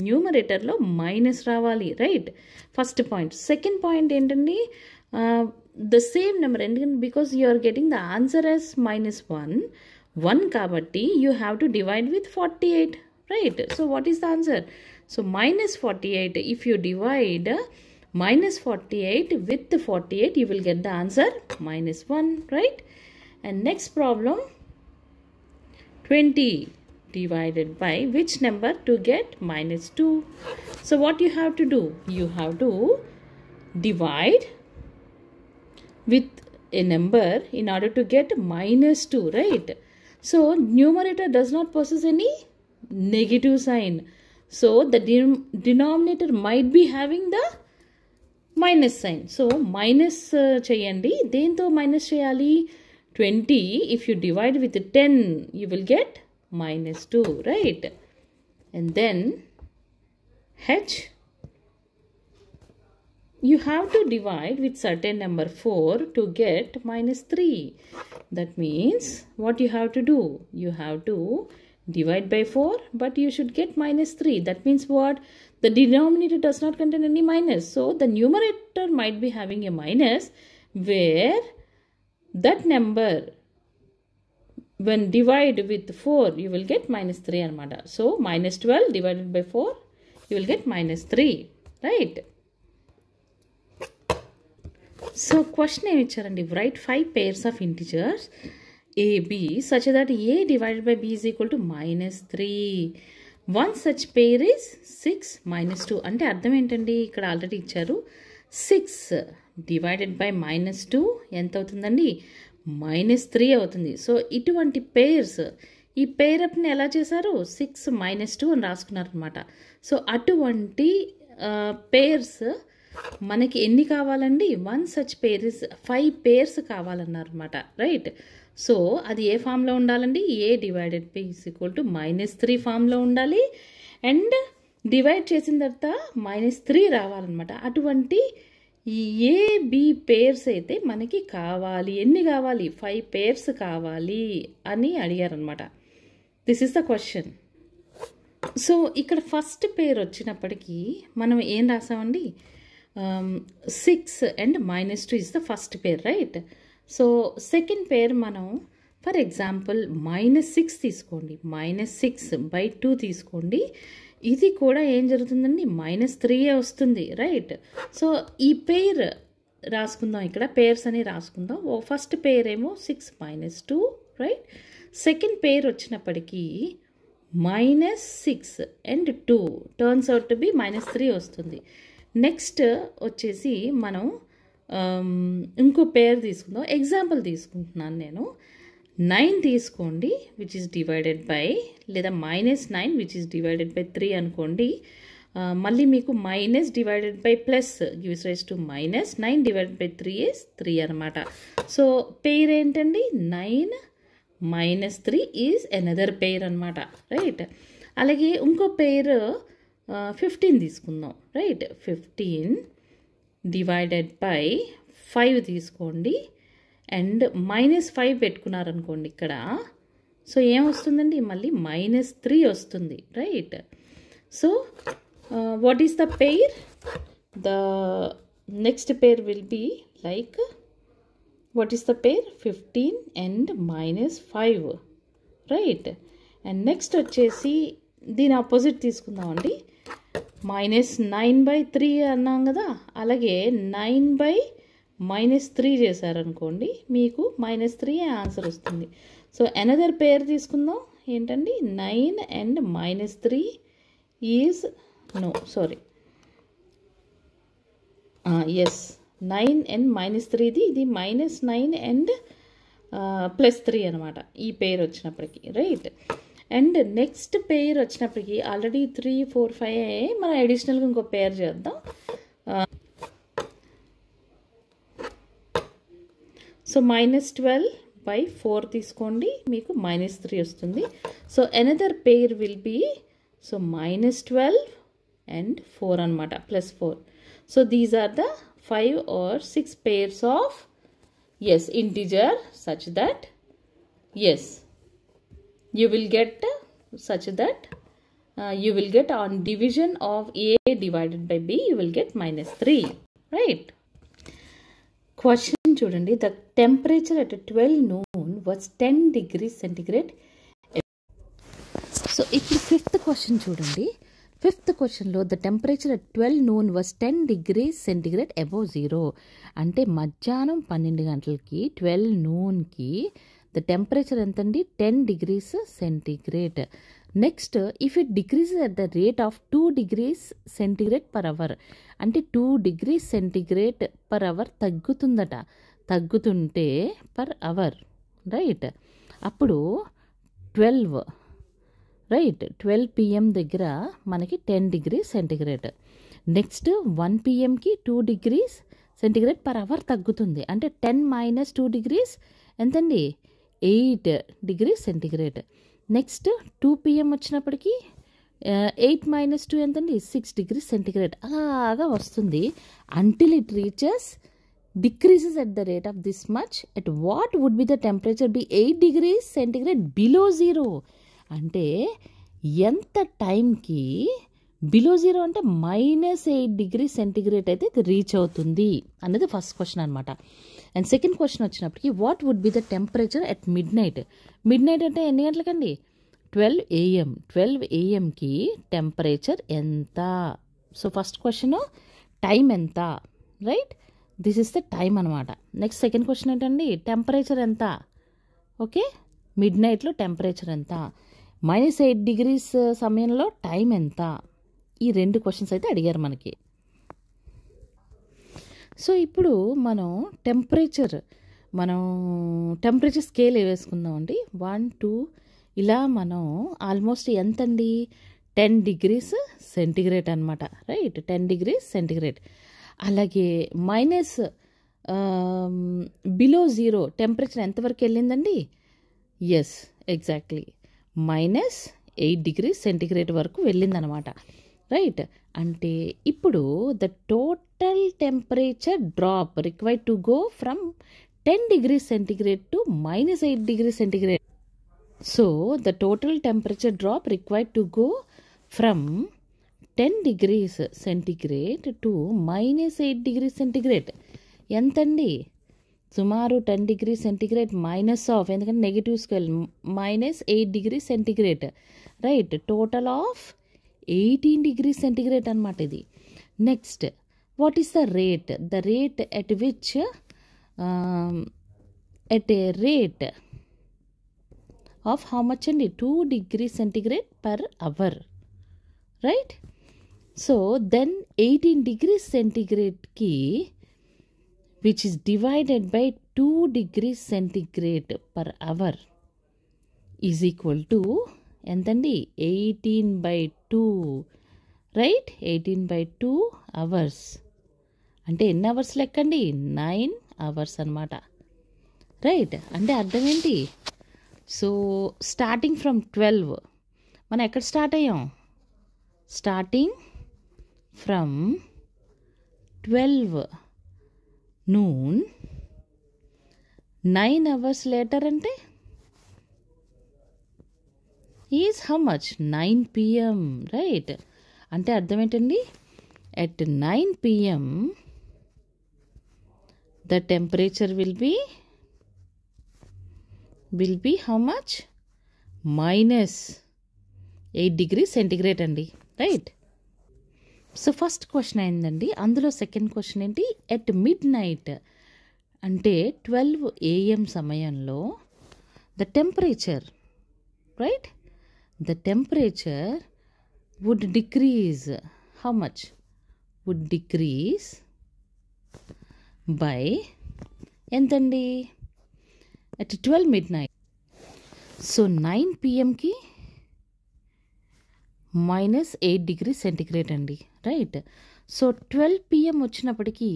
న్యూమరేటర్లో minus రావాలి, right. First point. Second point ఏంటండి, the same number, ఎందుకంటే because you are getting the answer as -1 కాబట్టి you have to divide with 48, right. So what is the answer? So -48, if you divide -48 with 48, you will get the answer -1, right? And next problem, 20 divided by which number to get -2? So what you have to do? You have to divide with a number in order to get -2, right? So numerator does not possess any negative sign. So the denominator might be having the minus sign. So minus cheyandi. Dento minus cheyali 20. If you divide with 10, you will get -2, right? And then h, you have to divide with certain number 4 to get -3. That means what you have to do? You have to divide by 4, but you should get -3. That means what? The denominator does not contain any minus. So the numerator might be having a minus, where that number, when divided with 4, you will get -3 anamata. So -12 divided by 4, you will get -3, right? So question em ichcharandi, write 5 pairs of integers a, b such that a divided by b is equal to -3. One such pair is 6 -2. అంటే అర్థం ఏంటండి, ఇక్కడ already ఇచ్చారు 6 divided by -2 ఎంత అవుతుందండి, -3 అవుతుంది. So ఇటువంటి pairs, ఈ పేరప్ని ఎలా చేశారు, 6 -2 అని రాసుకున్నారు అనమాట. సో అటువంటి పేర్స్ మనకి ఎన్ని కావాలండి, 1 such pair is 5 pairs కావాలన్నారు అనమాట, రైట్. సో అది ఏ ఫామ్లో ఉండాలండి, a divided by is equal to -3 ఫామ్లో ఉండాలి. అండ్ డివైడ్ చేసిన తర్వాత -3 రావాలన్నమాట. అటువంటి ఈ ఏబి పేర్స్ అయితే మనకి కావాలి. ఎన్ని కావాలి, 5 పేర్స్ కావాలి అని అడిగారనమాట. This is the question. So ఇక్కడ ఫస్ట్ పేర్ వచ్చినప్పటికీ మనం ఏం రాసామండి, 6 and -2 is the first pair, right. So second pair మనం ఫర్ ఎగ్జాంపుల్ -6 తీసుకోండి, -6/2 తీసుకోండి. ఇది కూడా ఏం జరుగుతుందండి, -3 వస్తుంది, రైట్. సో ఈ పేర్ రాసుకుందాం, ఇక్కడ పేర్స్ అని రాసుకుందాం. ఫస్ట్ పేర్ ఏమో 6 -2, రైట్. సెకండ్ పేర్ వచ్చినప్పటికీ -6 and 2 turns out to B -3 వస్తుంది. నెక్స్ట్ వచ్చేసి మనం ఇంకో పేర్ తీసుకుందాం. ఎగ్జాంపుల్ తీసుకుంటున్నాను నేను, 9 తీసుకోండి విచ్ ఈస్ డివైడెడ్ బై, లేదా -9 విచ్ ఈస్ డివైడెడ్ బై 3 అనుకోండి. మళ్ళీ మీకు minus divided by plus gives rise to -9 divided by 3 is 3 అనమాట. సో పేర్ ఏంటండి, 9 -3 ఈజ్ అనదర్ పేర్ అనమాట, రైట్. అలాగే ఇంకో పేర్ 15 తీసుకుందాం, రైట్. 15 డివైడెడ్ బై 5 తీసుకోండి. అండ్ -5 పెట్టుకున్నారనుకోండి ఇక్కడ. సో ఏమొస్తుందండి, మళ్ళీ -3 వస్తుంది, right? So what is the pair? The next pair will be like, what is the pair? 15 and -5, right? And next వచ్చేసి దీని ఆపోజిట్ తీసుకుందామండి. -9/3 అన్నాం కదా, అలాగే 9/-3 చేశారనుకోండి, మీకు -3 ఆన్సర్ వస్తుంది. సో అనదర్ పేర్ తీసుకుందాం. ఏంటండి? 9 and -3 ఈజ్ ఎస్ 9 and -3, ఇది -9 and +3 అనమాట ఈ పేర్ వచ్చినప్పటికీ, రైట్? అండ్ నెక్స్ట్ పేర్ వచ్చినప్పటికీ ఆల్రెడీ 3, 4, 5 మనం అడిషనల్గా ఇంకో పేర్ చేద్దాం. సో -12/4 తీసుకోండి, మీకు -3 వస్తుంది. So another pair will be so -12 and 4 అనమాట, +4. So these are the 5 or 6 pairs of integer such that you will get on division of A divided by B, you will get -3, right? Question చూడండి. The temperature at 12 noon was 10 degrees centigrade. So ఇప్పుడు 5th question చూడండి. 5th క్వశ్చన్లో the temperature at 12 noon was 10 degrees centigrade above 0. అంటే మధ్యాహ్నం 12 గంటలకి 12 noonకి the temperature ఎంతండి? 10 degrees centigrade. Next if it decreases at the rate of 2 degrees centigrade per hour, అంటే 2 degrees centigrade per hour తగ్గుతుంటే per hour, right? అప్పుడు 12 PM దగ్గర మనకి 10 degrees centigrade. Next 1 PMకి 2 degrees centigrade per hour తగ్గుతుంది. అంటే 10 - 2 degrees ఎంతండి? 8 degrees centigrade. నెక్స్ట్ 2 PM వచ్చినప్పటికీ 8 - 2 ఎంతండి? 6 degrees centigrade. అలాగా వస్తుంది until it decreases at the rate of this much. At what would be the temperature be 8 degrees centigrade below 0? అంటే ఎంత టైంకి బిలో 0 అంటే -8 degrees centigrade అయితే ఇది రీచ్ అవుతుంది అన్నది ఫస్ట్ క్వశ్చన్ అనమాట. అండ్ సెకండ్ క్వశ్చన్ వచ్చినప్పటికి what would be the temperature at midnight అంటే ఎన్ని గంటలకండి? 12 AM. 12 AMకి టెంపరేచర్ ఎంత? సో ఫస్ట్ క్వశ్చన్ టైం ఎంత, right? This is the time అనమాట. నెక్స్ట్ సెకండ్ క్వశ్చన్ ఏంటండి? టెంపరేచర్ ఎంత? ఓకే, మిడ్ నైట్లో టెంపరేచర్ ఎంత? -8 degrees సమయంలో టైం ఎంత? ఈ 2 క్వశ్చన్స్ అయితే అడిగారు మనకి. సో ఇప్పుడు మనం టెంపరేచర్ స్కేల్ వేసుకుందామండి. 1, 2 ఇలా మనం ఆల్మోస్ట్ ఎంతండి? 10 degrees centigrade అనమాట, రైట్? 10 degrees centigrade. అలాగే బిలో 0 టెంపరేచర్ ఎంతవరకు వెళ్ళిందండి? ఎస్, ఎగ్జాక్ట్లీ -8 degrees centigrade వరకు వెళ్ళిందనమాట, రైట్? అంటే ఇప్పుడు the total temperature drop required to go from 10 degrees centigrade to -8 degrees centigrade. So the total temperature drop required to go from 10 degrees centigrade to -8 degrees centigrade ఎంతండి? సుమారు 10 degrees centigrade minus of, ఎందుకంటే negative scale, -8 degrees centigrade, right? Total of 18 degrees centigrade అనమాట ఇది. Next what is the rate? The rate at which at a rate of how much అండి? 2 degrees centigrade per hour, right? So then 18 degrees centigradeకి which is divided by 2 degrees centigrade per hour is equal to ఎంతండి? 18/2, right? 18/2 hours. అంటే ఎన్ని hours లెక్కండి? 9 hours అనమాట, right? అంటే అర్థం ఏంటి? So starting from 12 మనం ఎక్కడ స్టార్ట్ అయ్యాం? Starting from 12 noon 9 hours later అంటే is how much 9 PM, right? అంటే అర్థం ఏంటండి? At 9 PM the temperature will be how much? -8 degrees centigrade అండి, రైట్? సో ఫస్ట్ క్వశ్చన్ అయిందండి. అందులో సెకండ్ క్వశ్చన్ ఏంటి? ఎట్ మిడ్ నైట్ అంటే 12 AM సమయంలో the temperature, right? The temperature would decrease how much? Would decrease by ఎంతండి? At 12 midnight. So 9 PMకి -8 degrees centigrade అండి, right? So 12 PM వచ్చినప్పటికీ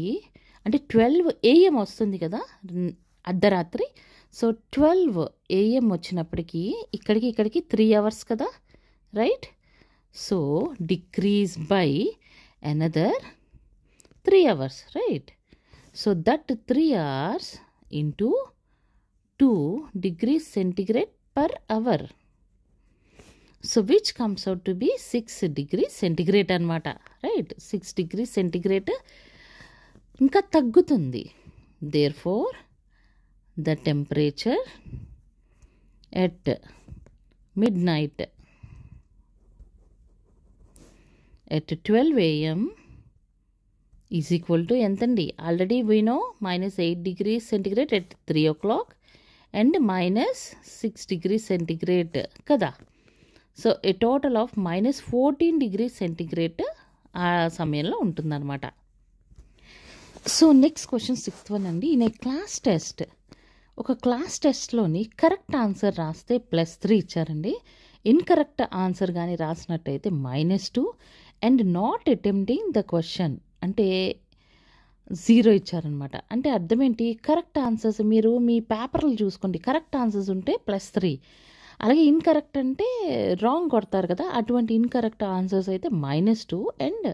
అంటే 12 AM వస్తుంది కదా అర్ధరాత్రి. సో 12 AM వచ్చినప్పటికీ ఇక్కడికి 3 hours కదా, right? So decrease by another 3 hours, right? So that 3 hours into 2 degrees centigrade per hour. So which comes out to be 6 degrees centigrade అనమాట, రైట్? 6 degrees centigrade ఇంకా తగ్గుతుంది. Therefore the temperature at midnight at 12 AM is equal to ఎంతండి? Already we know -8 degrees centigrade at 3 o'clock and -6 degrees centigrade కదా. So a total of -14 degrees centigrade ఆ సమయంలో ఉంటుందన్నమాట. So next question 6th one అండి. In a class test, ఒక class టెస్ట్లోని correct answer రాస్తే +3 ఇచ్చారండి. Incorrect answer కానీ రాసినట్టయితే -2 and not attempting the question అంటే 0 ఇచ్చారనమాట. అంటే అర్థం ఏంటి? కరెక్ట్ ఆన్సర్స్ మీరు మీ పేపర్లు చూసుకోండి, కరెక్ట్ ఆన్సర్స్ ఉంటే +3, అలాగే ఇన్కరెక్ట్ అంటే రాంగ్ కొడతారు కదా, అటువంటి ఇన్కరెక్ట్ ఆన్సర్స్ అయితే -2 అండ్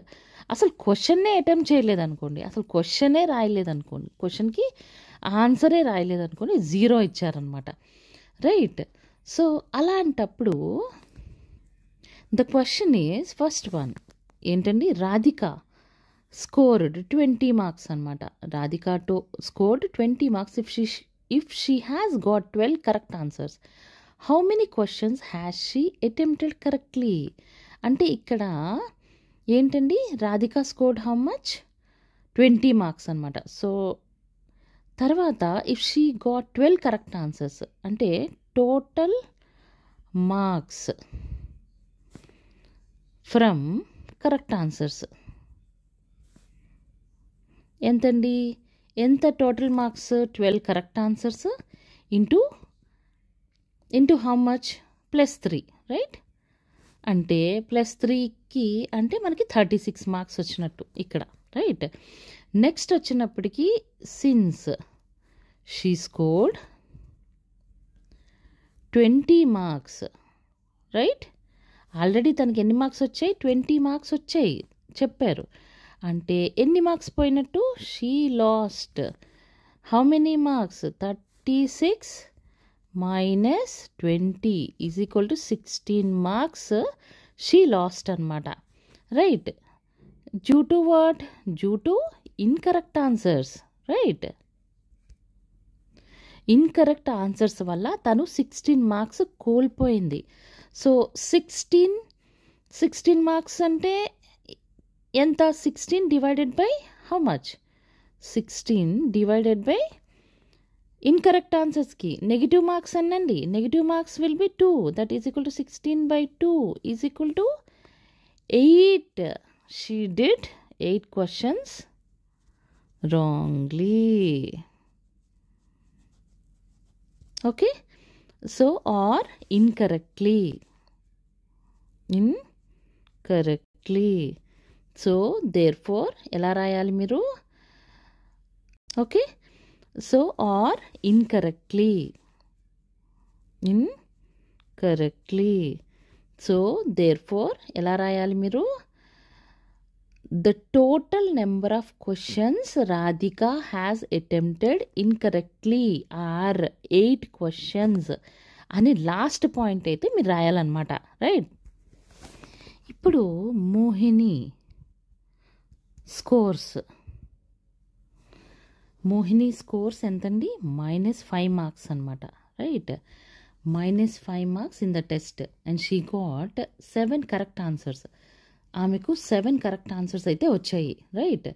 అసలు క్వశ్చన్నే అటెంప్ట్ చేయలేదనుకోండి, అసలు క్వశ్చనే రాయలేదనుకోండి, క్వశ్చన్కి ఆన్సరే రాయలేదనుకోండి 0 ఇచ్చారనమాట, రైట్? సో అలాంటప్పుడు the question is first one ఏంటండి? రాధిక స్కోర్డ్ 20 marks అనమాట. Radhika scored 20 marks if she has got 12 correct answers. How many questions has she attempted correctly? అంటే ఇక్కడ ఏంటండి? Radhika scored how much? 20 marks అనమాట. సో తర్వాత if she got 12 correct answers అంటే total marks from correct answers ఎంతండి? ఎంత total marks? 12 correct answers into how much? +3, right? అంటే +3కి అంటే మనకి 36 marks వచ్చినట్టు ఇక్కడ, రైట్? నెక్స్ట్ వచ్చినప్పటికీ since she scored 20 marks, right? Already తనకి ఎన్ని మార్క్స్ వచ్చాయి? 20 marks వచ్చాయి చెప్పారు. అంటే ఎన్ని మార్క్స్ పోయినట్టు? She lost how many marks? 36 - 20 is equal to 16 marks she lost అనమాట, right? Due to what? Due to incorrect answers, right? Incorrect answers వల్ల తను 16 marks కోల్పోయింది. సో 16 marks అంటే ఎంత? 16 divided by how much? 16 divided by incorrect ఆన్సర్స్కి negative marks అనండి. Negative marks will be 2, that is equal to 16/2 is equal to 8. She did 8 questions wrongly. Okay, so or incorrectly. So therefore ఎలా రాయాలి మీరు? Okay, so or incorrectly. So therefore ఎలా రాయాలి మీరు? The total number of questions Radhika has attempted incorrectly are 8 questions అని last point అయితే మీరు రాయాలన్నమాట, right? ఇప్పుడు మోహిని స్కోర్స్ ఎంతండి? -5 మార్క్స్ అనమాట, right? -5 marks in the test and she got 7 correct answers. ఆమెకు 7 కరెక్ట్ ఆన్సర్స్ అయితే వచ్చాయి, right?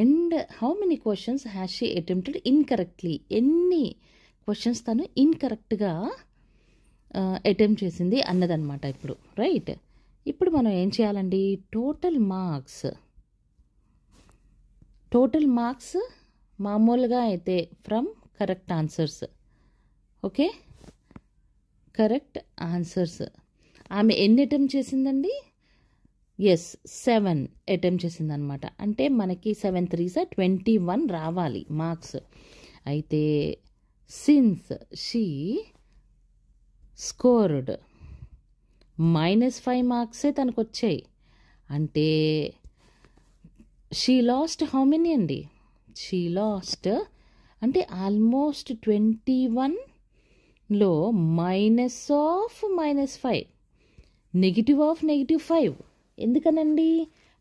And how many questions has she attempted incorrectly? ఎన్ని క్వశ్చన్స్ తను ఇన్కరెక్ట్గా అటెంప్ట్ చేసింది అన్నదన్నమాట ఇప్పుడు, రైట్? ఇప్పుడు మనం ఏం చేయాలండి? టోటల్ మార్క్స్ మామూలుగా అయితే from correct answers, okay? Correct answers ఆమె ఎన్ని అటెంప్ట్ చేసిందండి? 7 అటెంప్ట్ చేసిందనమాట. అంటే మనకి 7 3s 21 రావాలి మార్క్స్. అయితే సిన్స్ షీ స్కోర్డ్ -5 మార్క్సే తనకు వచ్చాయి, అంటే షీ లాస్ట్ హౌ మెనీ అండి? షీ లాస్ట్ అంటే ఆల్మోస్ట్ 21లో -5 నెగిటివ్ ఆఫ్ -5. ఎందుకనండి?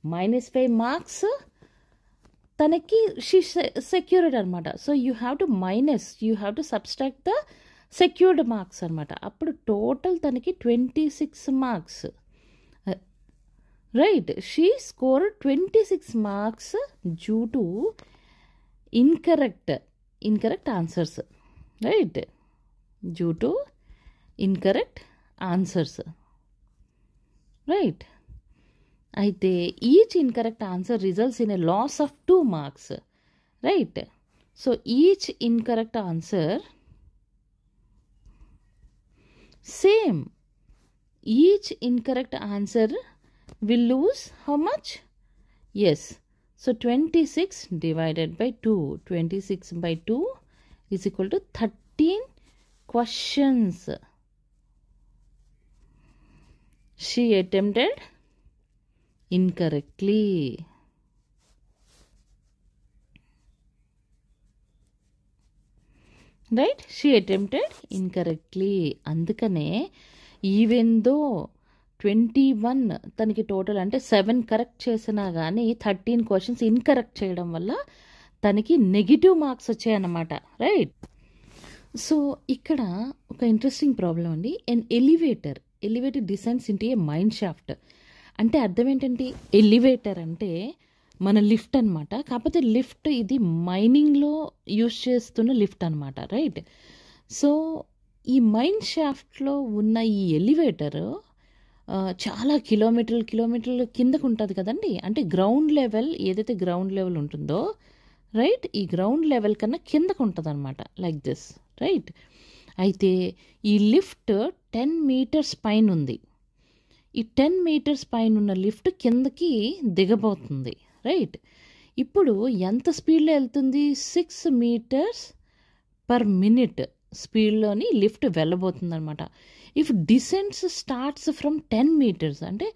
-5 మార్క్స్ తనకి షీ సెక్యూర్డ్ అనమాట. So you have to subtract the secured marks అనమాట. అప్పుడు టోటల్ తనకి 26 marks, right? She score 26 marks due to incorrect answers, right? Due to incorrect answers, right? అయితే each incorrect answer results in a loss of 2 marks, right? So each incorrect answer same, each incorrect answer will lose how much? So 26 divided by 2, 26 by 2 is equal to 13 questions she attempted incorrectly, right? She attempted incorrectly. అందుకనే even though 21 తనకి total అంటే 7 correct చేసినా కానీ 13 questions incorrect చేయడం వల్ల తనకి negative marks వచ్చాయన్నమాట, right? So ఇక్కడ ఒక ఇంట్రెస్టింగ్ ప్రాబ్లం అండి. ఎలివేటర్ డిసెండ్స్ ఇంటూ ఏ మైన్ షాఫ్ట్. అంటే అర్థం ఏంటంటే, ఎలివేటర్ అంటే మన లిఫ్ట్ అనమాట. కాకపోతే లిఫ్ట్ ఇది మైనింగ్లో యూజ్ చేస్తున్న లిఫ్ట్ అనమాట, రైట్? సో ఈ మైన్ షాఫ్ట్లో ఉన్న ఈ ఎలివేటర్ చాలా కిలోమీటర్లు కిందకు ఉంటుంది కదండి. అంటే గ్రౌండ్ లెవెల్, ఏదైతే గ్రౌండ్ లెవెల్ ఉంటుందో, రైట్, ఈ గ్రౌండ్ లెవెల్ కన్నా కిందకు ఉంటుంది అనమాట, లైక్ దిస్, రైట్? అయితే ఈ లిఫ్ట్ 10 మీటర్స్ పైన ఉంది. ఈ 10 మీటర్స్ పైన ఉన్న లిఫ్ట్ కిందకి దిగబోతుంది, రైట్? ఇప్పుడు ఎంత స్పీడ్లో వెళ్తుంది? 6 meters per minute స్పీడ్లోని లిఫ్ట్ వెళ్ళబోతుంది అనమాట. ఇఫ్ డిసెంట్స్ స్టార్ట్స్ ఫ్రమ్ 10 meters, అంటే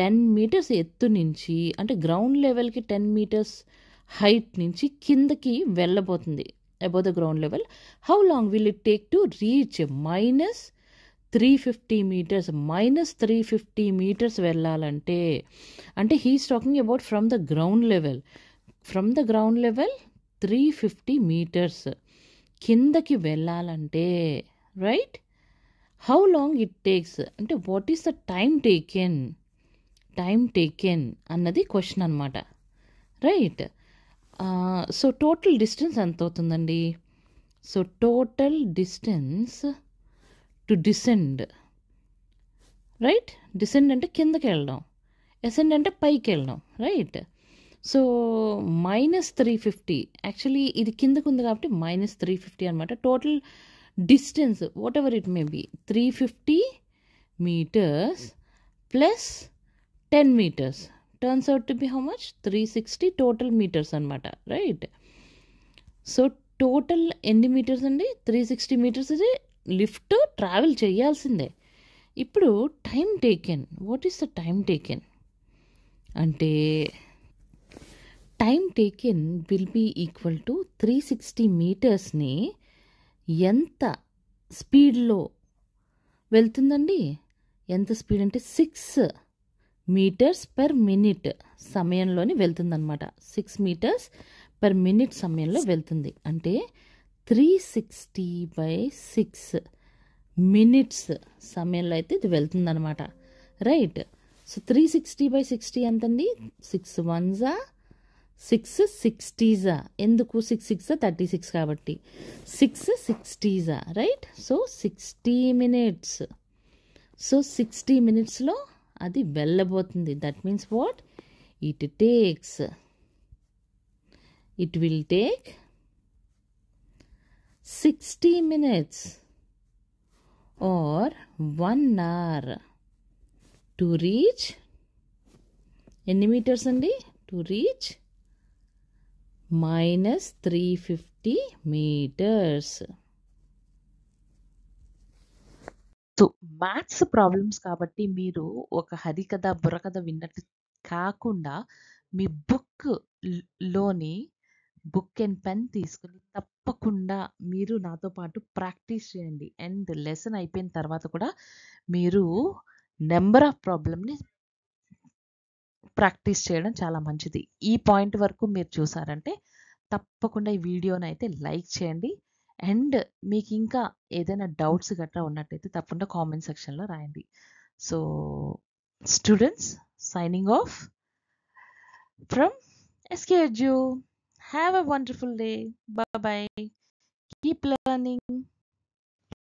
10 meters ఎత్తు నుంచి, అంటే గ్రౌండ్ లెవెల్కి 10 meters హైట్ నుంచి కిందకి వెళ్ళబోతుంది above the ground level. How long will it take to reach -350 meters? -350 meters వెళ్ళాలంటే, అంటే he's talking about from the ground level 350 meters కిందకి వెళ్ళాలంటే, right? How long it takes అంటే what is the time taken అన్నది question అనమాట, right? So total distance ఎంత అవుతుందండి? So total distance to descend, right? Descend అంటే కిందకి వెళ్ళడం, అసెండ్ అంటే పైకి వెళ్ళడం, రైట్? సో -350, యాక్చువల్లీ ఇది కిందకు ఉంది కాబట్టి -350 అనమాట. Total distance whatever it may be 350 meters plus 10 meters turns out to be how much? 360 total metres అనమాట, రైట్? సో టోటల్ ఎన్ని మీటర్స్ అండి? 360 meters ఇది లిఫ్ట్ ట్రావెల్ చేయాల్సిందే. ఇప్పుడు time taken, what is the time taken అంటే time taken will be equal to 360 మీటర్స్ని ఎంత స్పీడ్లో వెళ్తుందండి? ఎంత స్పీడ్ అంటే 6 మీటర్స్ పర్ మినిట్ సమయంలోని వెళ్తుందన్నమాట. 6 మీటర్స్ పర్ మినిట్ సమయంలో వెళ్తుంది. అంటే 360/6 మినిట్స్ సమయంలో అయితే ఇది వెళ్తుందన్నమాట. రైట్. సో 360/60 ఎంతండి? 6 1s 6 60s. ఎందుకు 6 6 36 కాబట్టి 6 60s. Right. So 60 minutes. So 60 మినిట్స్లో అది వెళ్ళబోతుంది. That means what? It will take 60 minutes or 1 hour to reach ఎన్ని మీటర్స్ అండి? To reach -350 meters.
So maths problems కాబట్టి మీరు ఒక హరికథ బుర్రకథ విన్నట్టు కాకుండా మీ లోని బుక్ అండ్ పెన్ తీసుకుని తప్పకుండా మీరు నాతో పాటు ప్రాక్టీస్ చేయండి. అండ్ లెసన్ అయిపోయిన తర్వాత కూడా మీరు నెంబర్ ఆఫ్ ప్రాబ్లమ్ని ప్రాక్టీస్ చేయడం చాలా మంచిది. ఈ పాయింట్ వరకు మీరు చూసారంటే తప్పకుండా ఈ వీడియోని అయితే లైక్ చేయండి. అండ్ మీకు ఇంకా ఏదైనా డౌట్స్ గట్రా ఉన్నట్టయితే తప్పకుండా కామెంట్ సెక్షన్లో రాయండి. So students, signing off from SKEdu. Have a wonderful day. Bye bye. Keep learning.